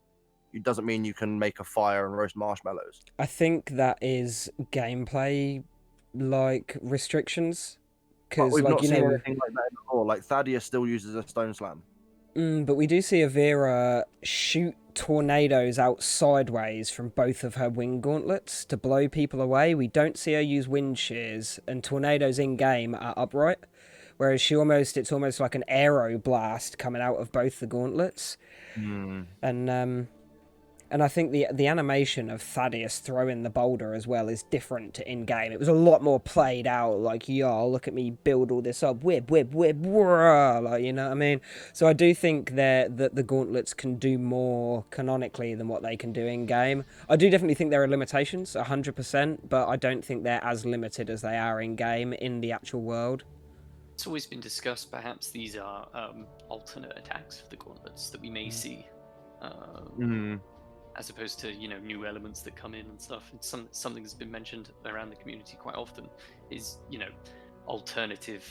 It doesn't mean you can make a fire and roast marshmallows. I think that is gameplay like restrictions, because we've like, not you seen know, anything like that before. Like Thaddeus still uses a stone slam. but we do see Avira shoot tornadoes out sideways from both of her wing gauntlets to blow people away. We don't see her use wind shears, and tornadoes in game are upright, whereas it's almost like an aero blast coming out of both the gauntlets. And I think the animation of Thaddeus throwing the boulder as well is different to in-game. It was a lot more played out, like, yo, look at me build all this up, whip, like, you know what I mean? So I do think that the gauntlets can do more canonically than what they can do in-game. I do definitely think there are limitations, 100%, but I don't think they're as limited as they are in-game in the actual world. It's always been discussed, perhaps these are alternate attacks for the gauntlets that we may see. As opposed to, you know, new elements that come in and stuff. And something that's been mentioned around the community quite often is, you know, alternative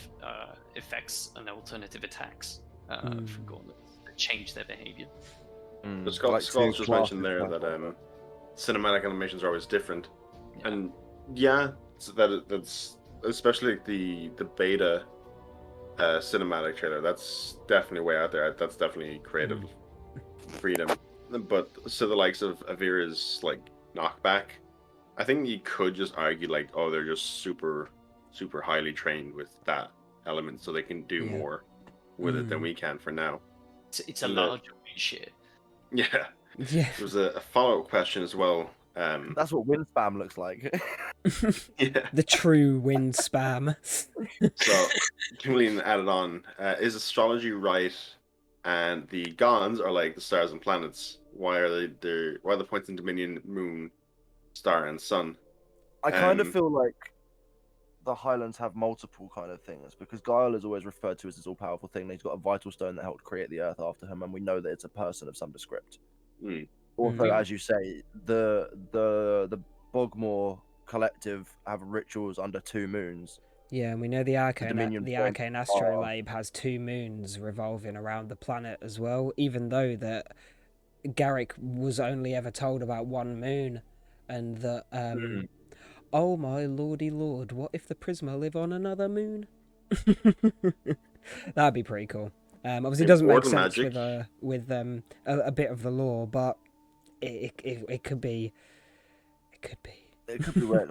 effects and alternative attacks for gauntlets that change their behavior. The Skulls just mentioned there that cinematic animations are always different, and so that's especially the beta cinematic trailer. That's definitely way out there. That's definitely creative freedom. But so the likes of Avira's like knockback, I think you could just argue like, oh, they're just super highly trained with that element, so they can do more with it than we can for now. It's a larger share. Yeah. There was a follow-up question as well. That's what wind spam looks like. The true wind spam. So Julian added on, is astrology right? And the Gons are like the stars and planets. Why are they the points in Dominion, Moon, Star, and Sun? I kind of feel like the Highlands have multiple kind of things, because Guile is always referred to as this all-powerful thing. He's got a vital stone that helped create the Earth after him, and we know that it's a person of some descript. Also, as you say, the Bogmore Collective have rituals under 2 moons. Yeah, and we know the Arcane Astrolabe has 2 moons revolving around the planet as well, even though that Garrett was only ever told about 1 moon, and that, oh my lordy lord, what if the Prisma live on another moon? That'd be pretty cool. Obviously it doesn't make sense with a bit of the lore, but it could be. It could be. It could be weird,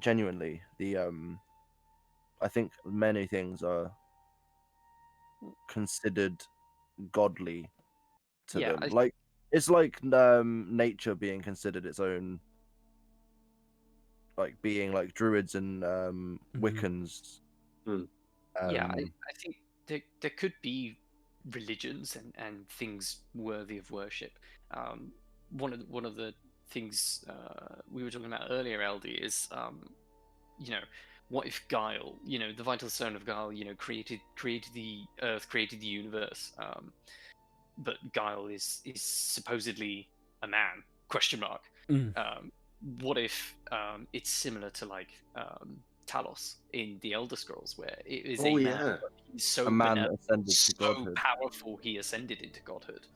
genuinely, I think many things are considered godly to them. Like, it's like nature being considered its own, like being like druids and Wiccans. I think there could be religions and things worthy of worship. One of the things we were talking about earlier, LD, is you know, what if Guile, you know, the vital stone of Guile, you know, created the Earth, created the universe, but Guile is supposedly a man? ? What if it's similar to like Talos in the Elder Scrolls, where it is a man, but he's so powerful he ascended into godhood.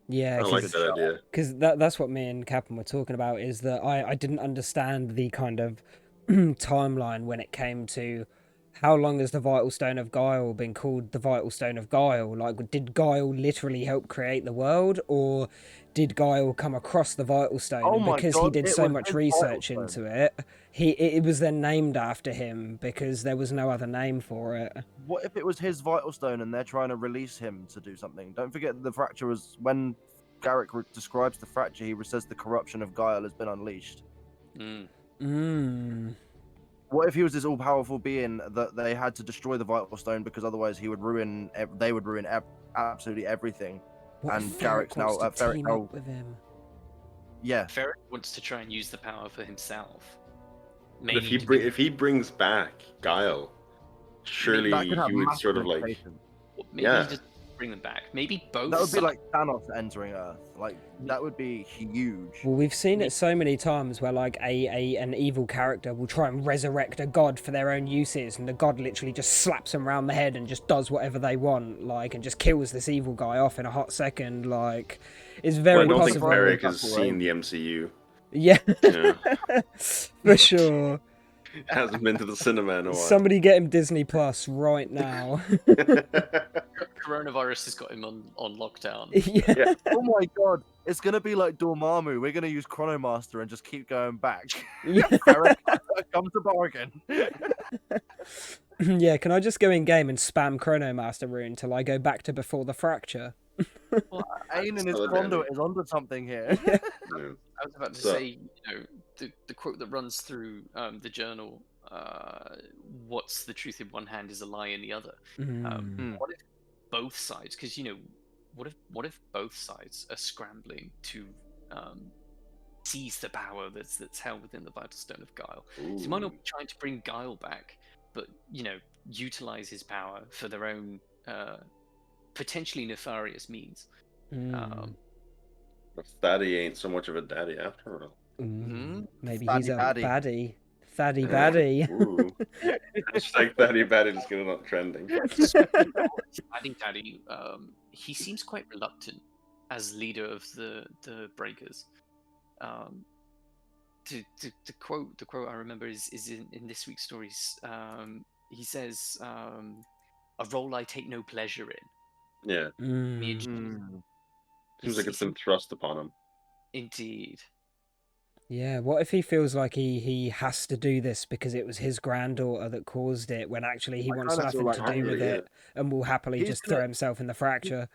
Yeah, I like that idea. Because that's what me and Captain were talking about, is that I didn't understand the kind of timeline when it came to how long has the Vital Stone of Guile been called the Vital Stone of Guile? Like, did Guile literally help create the world, or did Guile come across the Vital Stone, Oh and my because God, he did it so was much his research Vital into it, it was then named after him because there was no other name for it? What if it was his Vital Stone and they're trying to release him to do something? Don't forget that the fracture was when Garrett describes the fracture. He says the corruption of Guile has been unleashed. What if he was this all-powerful being that they had to destroy the Vital Stone because otherwise he would ruin? They would ruin absolutely everything. What And if Garrett's Ferec wants now to Ferec team now. up with him? Yeah, Ferec wants to try and use the power for himself. But Maybe if he brings back Guile, surely that could have he would massive sort of like implications. maybe yeah. he just bring them back. Maybe both. That would be sides. like Thanos entering Earth. Like that would be huge. Well, we've seen it so many times where like an evil character will try and resurrect a god for their own uses, and the god literally just slaps them around the head and just does whatever they want, like, and just kills this evil guy off in a hot second. Like, it's very Well, I don't possible. think Ferec has seen the MCU. Yeah, Yeah. for sure. Hasn't been to the cinema in a while. Somebody get him Disney Plus right now. Coronavirus has got him on lockdown. Yeah. Oh my God, it's gonna be like Dormammu. We're gonna use Chronomaster and just keep going back. Yeah. Ferec, come to bargain. Yeah, can I just go in game and spam Chronomaster rune till I go back to before the fracture? Ain and his Another conduit dandy. is onto something here. Yeah. I was about to So- say, you know, the quote that runs through the journal, what's the truth in one hand is a lie in the other. What if both sides, because, you know, what if both sides are scrambling to seize the power that's held within the Vital Stone of Guile? So you might not be trying to bring Guile back, but, you know, utilize his power for their own potentially nefarious means. Thaddy ain't so much of a daddy after all. Maybe Thaddy he's a baddie. baddie. Thaddy baddie. Ooh. Hashtag Thaddy Baddie is getting on trending. Daddy, he seems quite reluctant as leader of the Breakers. To quote I remember is in this week's stories. He says, "A role I take no pleasure in." Yeah. Seems like it's been thrust upon him. Indeed. Yeah, what if he feels like he has to do this because it was his granddaughter that caused it, when actually he wants kinda feel nothing like to do with hungry, it and will happily He's just gonna- throw himself in the fracture?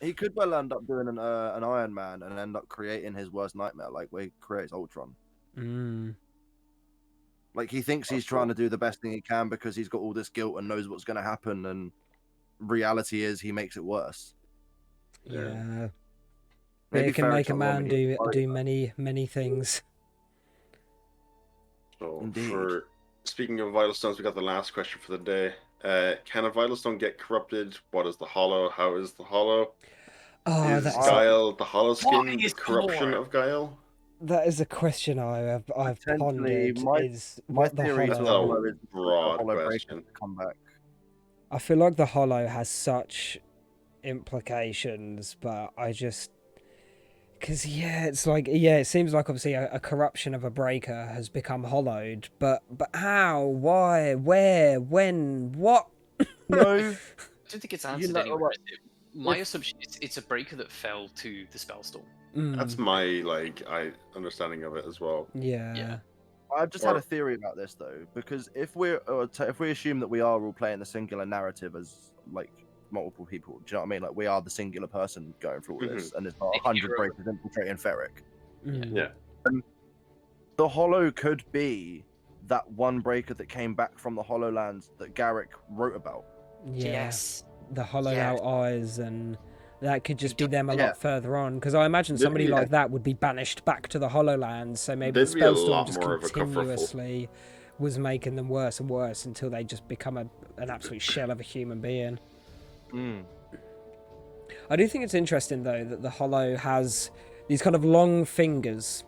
He could well end up doing an Iron Man and end up creating his worst nightmare, like where he creates Ultron. Like he thinks he's trying to do the best thing he can because he's got all this guilt and knows what's going to happen, and reality is he makes it worse. Yeah. Maybe It can make Ferec's a not wrong, man but he's do right. many things. So Indeed. speaking of Vital Stones, we got the last question for the day. Can a Vital Stone get corrupted? What is the Hollow? How is the Hollow? Oh, Is that's Guile the Hollow skin Why the is corruption more? of Guile? that is a question I've Potentially, pondered. Is My what the theory is the hollow? Hollow is the Broad Hollow Breaker question. to come back. I feel like the hollow has such implications, but I just because it's like it seems like obviously a corruption of a breaker has become hollowed, but how, why, where, when, what? No, I don't think it's answered know anywhere. what? Is it? My assumption is it's a breaker that fell to the Spellstorm. That's my understanding of it as well. Yeah. I've just had a theory about this though, because if we assume that we are all playing the singular narrative as like multiple people, do you know what I mean? Like we are the singular person going through all this, and it's not 100 breakers infiltrating Ferec. Yeah. The Hollow could be that one breaker that came back from the Hollowlands that Garrett wrote about. Yes. The hollowed Yes. out eyes, and that could just be them a Yeah. lot further on, because I imagine somebody like that would be banished back to the Hollowlands, so maybe the There'd be a Spellstorm lot just more of a kerfuffle. continuously was making them worse and worse until they just become an absolute shell of a human being. I do think it's interesting though that the Hollow has these kind of long fingers.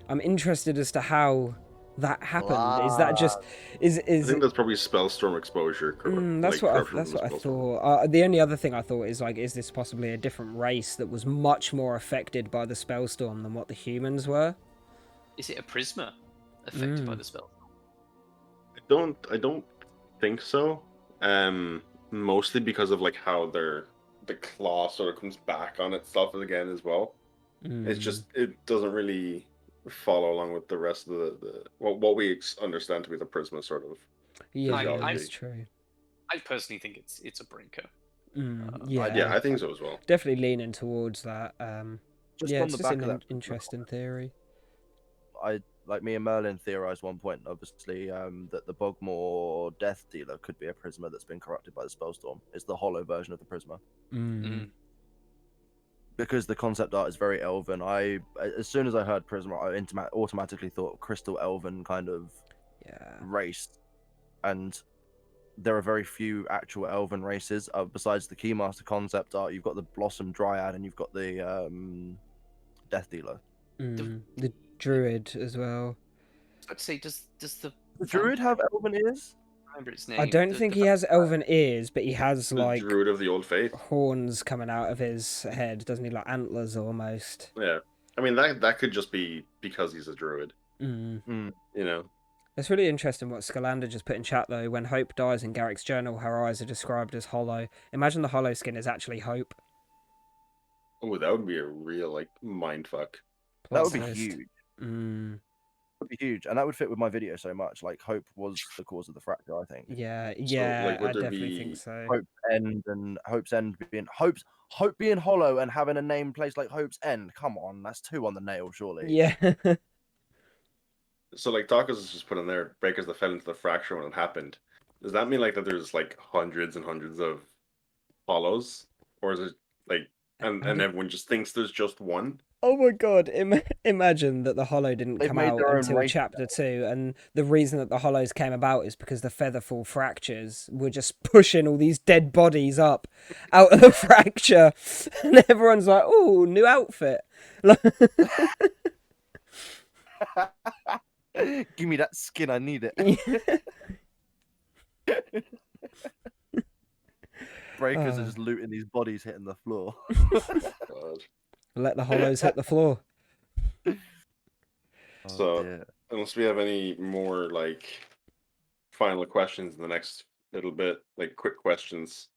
I'm interested as to how that happened. Is that just I is think that's probably Spellstorm exposure. that's what I thought. The only other thing I thought is like, is this possibly a different race that was much more affected by the Spellstorm than what the humans were? Is it a Prisma affected by the spell? I don't think so. Mostly because of like how the claw sort of comes back on itself again as well. It's just it doesn't really follow along with the rest of the what we understand to be the Prisma sort of Yeah, physiology. that's true. I personally think it's a brinker. Yeah, I think so as well. definitely leaning towards that. Just Yeah, on it's the just back an of that, interesting theory. like me and Merlin theorized one point, obviously, that the Bogmore Death Dealer could be a Prisma that's been corrupted by the Spellstorm. It's the hollow version of the Prisma. Because the concept art is very elven. As soon as I heard Prisma, I automatically thought Crystal Elven kind of race, and there are very few actual elven races besides the Keymaster concept art. You've got the Blossom Dryad, and you've got the Death Dealer. The Druid as well. I'd say does the Druid have elven ears? I remember its name. I don't think he has elven ears, but he has The like Druid of the Old Faith. horns coming out of his head, doesn't he? Like antlers almost. Yeah, I mean that could just be because he's a druid. Mm. You know, It's really interesting what Scalander just put in chat though. When Hope dies in Garrick's journal, her eyes are described as hollow. Imagine the hollow skin is actually Hope. oh, that would be a real like mind fuck. That would be Twist. huge. Mm. Would be huge, and that would fit with my video so much. Like Hope was the cause of the fracture, I think. Yeah, So, yeah, like, would I there definitely be think so. Hope's End being Hope being hollow and having a name place like Hope's End. Come on, that's 2 on the nail, surely. Yeah. So like Tacos is just put in there, Breakers that fell into the fracture when it happened. Does that mean like that there's like hundreds and hundreds of hollows, or is it like and everyone just thinks there's just one? Oh my god, imagine that the Hollow didn't They've come made out their own until race chapter 2, and the reason that the Hollows came about is because the Featherfall fractures were just pushing all these dead bodies up out of the fracture, and everyone's like, "Oh, new outfit." Give me that skin, I need it. Breakers are just looting these bodies hitting the floor. God. Let the Hollows hit the floor. So, dear. unless we have any more like final questions in the next little bit, like quick questions,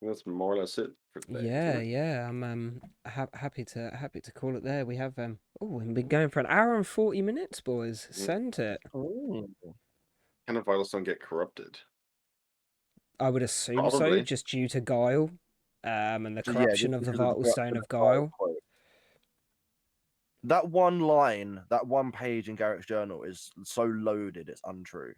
that's more or less it for today. Yeah. I'm happy to call it there. We have we've been going for an hour and 40 minutes, boys. Sent it. Can a Vital Stone get corrupted? I would assume so, Probably. just due to Guile, and the So, corruption of the Vital Stone of Guile. That one line, that one page in Garrett's journal is so loaded, it's untrue.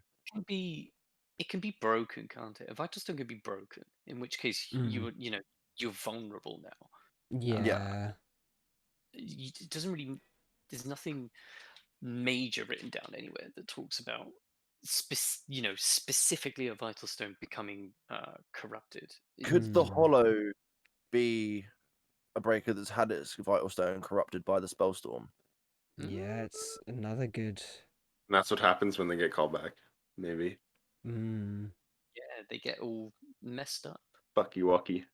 It can be broken, can't it? A Vital Stone can be broken, in which case you're vulnerable now. Yeah. It doesn't really. There's nothing major written down anywhere that talks about specifically a Vital Stone becoming corrupted. Could the Hollow be a breaker that's had its Vital Stone corrupted by the Spellstorm? Yeah, it's another good. And that's what happens when they get called back. Maybe. Yeah, they get all messed up. Fucky wucky.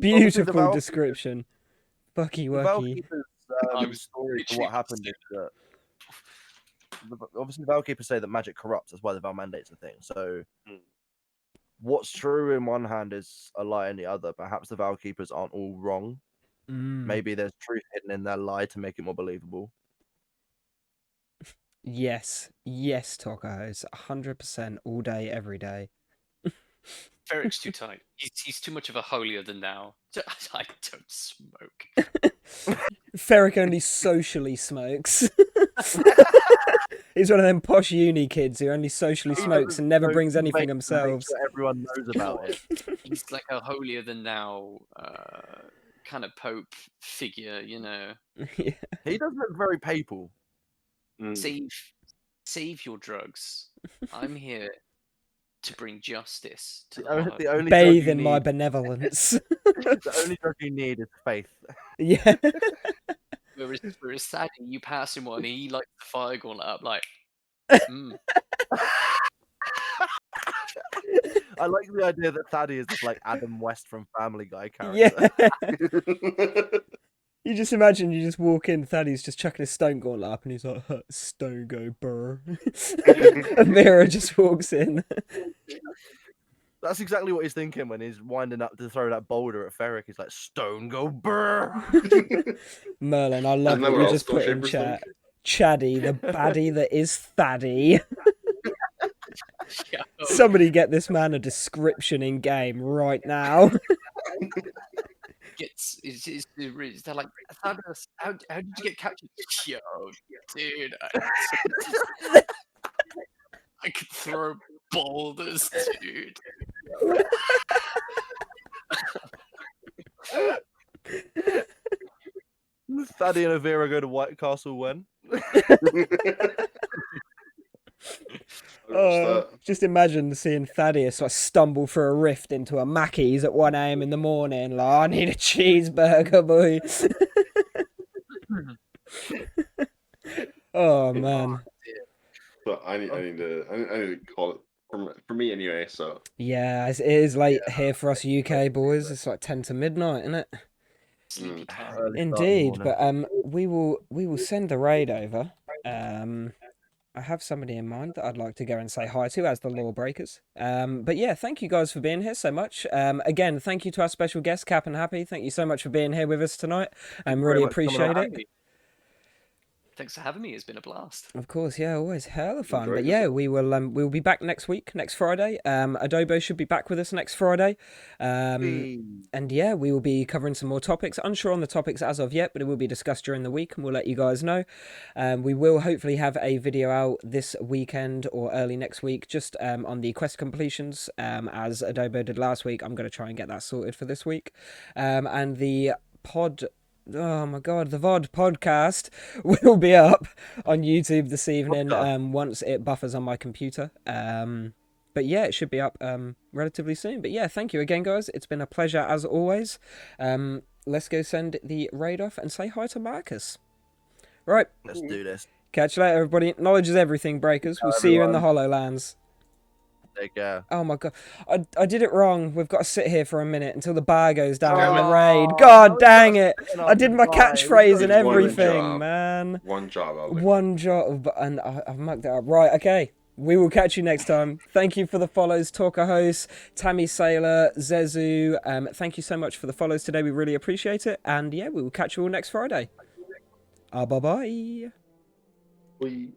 Beautiful description. Fucky wucky. Vowkeepers' story to what happened is that obviously Vowkeepers say that magic corrupts. That's why the Val mandate's a thing. So what's true in one hand is a lie in the other. Perhaps the Vowkeepers aren't all wrong. Maybe there's truth hidden in their lie to make it more believable. Yes, Tokahos, 100% all day, every day. Ferec's too tight. He's too much of a holier than thou. I don't smoke. Ferec only socially smokes. He's one of them posh uni kids who only socially smokes and never brings anything himself. Sure everyone knows about it. He's like a holier than thou kind of pope figure, Yeah. He does look very papal. Save your drugs. I'm here to bring justice to The only bathe in my benevolence. The only drug you need is faith. Yeah. Whereas Sadie, you pass him one, he lights the fire gauntlet up like. I like the idea that Thaddeus is like Adam West from Family Guy character. Yeah. You just imagine you just walk in, Thaddeus just chucking his stone gauntlet up, and he's like, "Stone go burr." And Mira just walks in. That's exactly what he's thinking when he's winding up to throw that boulder at Ferec. He's like, "Stone go brr." Merlin, I love Isn't that what what you all just put in Skullshapers chat. think? Chaddy, the baddie that is Thaddy. Yeah. Somebody get this man a description in game right now. They're like, Thaddeus, how did you get captured? Yo, dude, I could throw boulders, dude. Thaddy and Avira go to White Castle when? Just imagine seeing Thaddeus like stumble through a rift into a Mackey's at 1 a.m. in the morning. Like, I need a cheeseburger, boy. Oh man. But I need to call it for me anyway. So Yeah, it is late here for us UK boys. It's like 10 to midnight, isn't it? Sleepy time. Early start in the Indeed, morning. but we will send the raid over. I have somebody in mind that I'd like to go and say hi to as the Lorebreakers. But yeah, thank you guys for being here so much. Again, thank you to our special guest, Cap and Happy. Thank you so much for being here with us tonight. Really appreciate it. Thanks for having me. It's been a blast. Of course, yeah, always hella fun. Enjoyed But yeah, yourself. we'll be back next week, next Friday. Adobo should be back with us next Friday. And yeah, we will be covering some more topics. Unsure on the topics as of yet, but it will be discussed during the week, and we'll let you guys know. We will hopefully have a video out this weekend or early next week, just on the quest completions, as Adobo did last week. I'm going to try and get that sorted for this week. And the pod... Oh my god, the VOD podcast will be up on YouTube this evening once it buffers on my computer. But yeah, it should be up relatively soon. But yeah, thank you again, guys. It's been a pleasure as always. Let's go send the raid off and say hi to Marcus. Right. Let's do this. Catch you later, everybody. Knowledge is everything, Breakers. We'll see you in the HoloLands. Take care. Oh my god, I did it wrong. We've got to sit here for a minute until the bar goes down in the raid. God dang it! I did my catchphrase and everything, man. One job, Albert. One job, and I've mucked it up. Right, okay. We will catch you next time. Thank you for the follows, Talker Host, Tammy Sailor, Zezu. Thank you so much for the follows today. We really appreciate it. And yeah, we will catch you all next Friday. Bye-bye. We